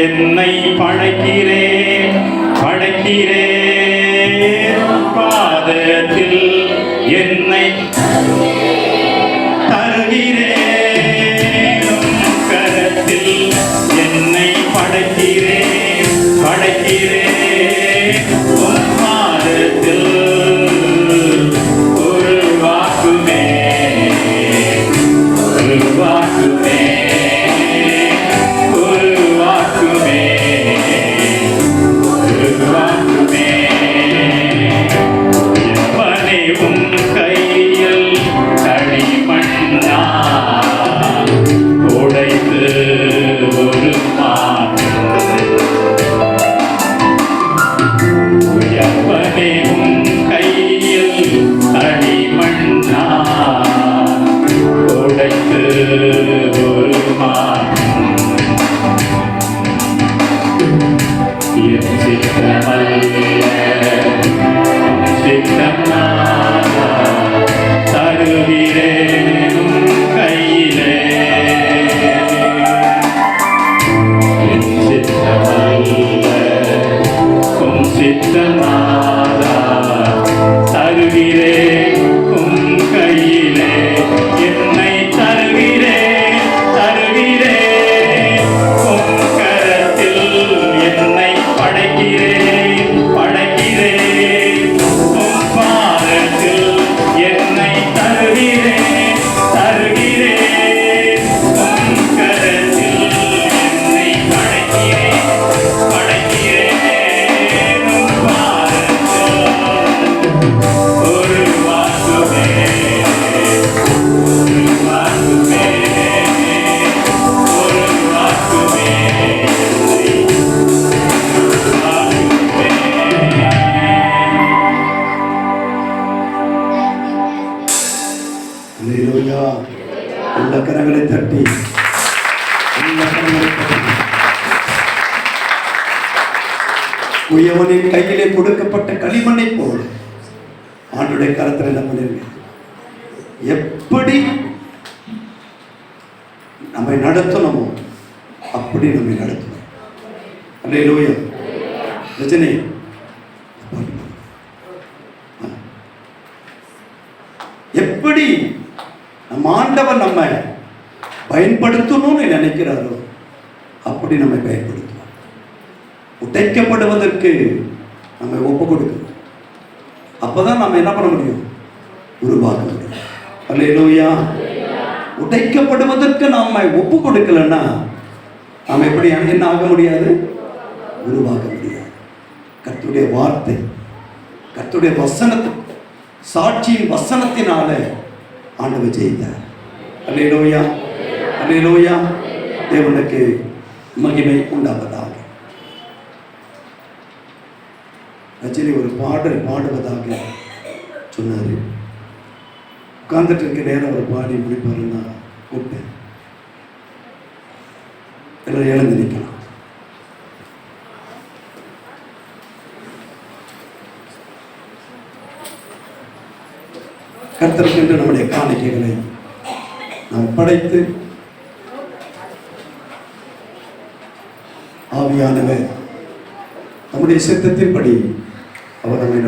என்னை படைக்கிறேன் படைக்கிறேன் பாதத்தில், என்னை தருகிறேன் உம் கரத்தில், என்னை படைக்கிறேன் படைக்கிறேன் உம் பாதத்தில். உயவனின் கையிலே கொடுக்கப்பட்ட களிமண்ணை போல ஆண்டுடைய கரத்தில் நம்ம எப்படி நம்மை நடத்தணுமோ அப்படி நம்மை நடத்தணும். அல்லேலூயா. ரஜினி எப்படி நம்ம ஆண்டவர் நம்ம பயன்படுத்தணும்னு நினைக்கிறாரோ அப்படி நம்ம பயன்படுத்துவோம். உடைக்கப்படுவதற்கு நம்ம ஒப்பு கொடுக்கணும். அப்பதான் நம்ம என்ன பண்ண முடியும்? உருவாக்க முடியும். அல்லேலூயா. உடைக்கப்படுவதற்கு நாம ஒப்பு கொடுக்கலன்னா நாம எப்படி என்ன ஆக முடியாது? உருவாக முடியாது. கர்த்தருடைய வார்த்தை, கர்த்தருடைய வசனத்து, சாட்சியின் வசனத்தினால ஆண்டவர் ஜெயித்தார். அல்லேலூயா, அல்லேலூயா. தேவனுக்கு மகிமை உண்டாவதாக. ரஜினி ஒரு பாடல் பாடுவதாக சொன்னார். உட்கார்ந்துட்டு இருக்க நேரம் அவர் பாடி முடிப்பாருன்னா கூப்பிட்டேன். எல்லாரும் எழுந்து நிற்கலாம். கர்த்தருக்கென்று நம்முடைய காணிக்கைகளை நாம் படைத்து ஆவியானவர் நம்முடைய சித்தத்தின்படி அவர் நம்மை